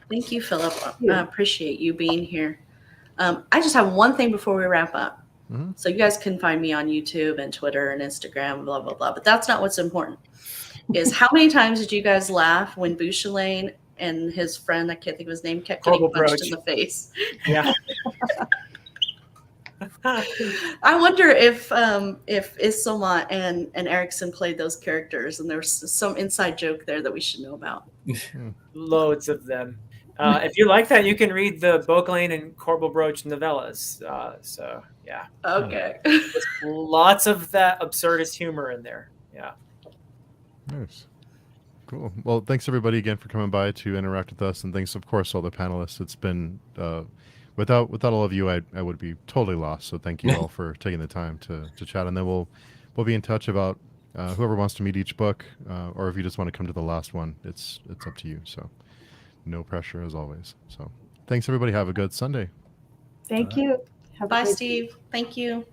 Thank you, Philip. I appreciate you being here. I just have one thing before we wrap up. Mhm. So you guys can find me on YouTube and Twitter and Instagram, blah, blah, blah. But that's not what's important. Is how many times did you guys laugh when Bouchelane and his friend, I can't think of his name, kept getting Horrible punched Broach. in the face? Yeah. I wonder if Isomat and Erickson played those characters, and there's some inside joke there that we should know about. Loads of them. If you like that, you can read the Beauclain and Corbel Broach novellas. So yeah, Okay. there's lots of that absurdist humor in there. Yeah. Nice. Cool. Well, thanks everybody again for coming by to interact with us, and thanks, of course, all the panelists. It's been without all of you, I would be totally lost. So thank you all for taking the time to chat, and then we'll be in touch about whoever wants to meet each book, or if you just want to come to the last one, it's up to you. So no pressure as always. So thanks everybody. Have a good Sunday. Thank you. Have a Bye, great- Steve. Thank you.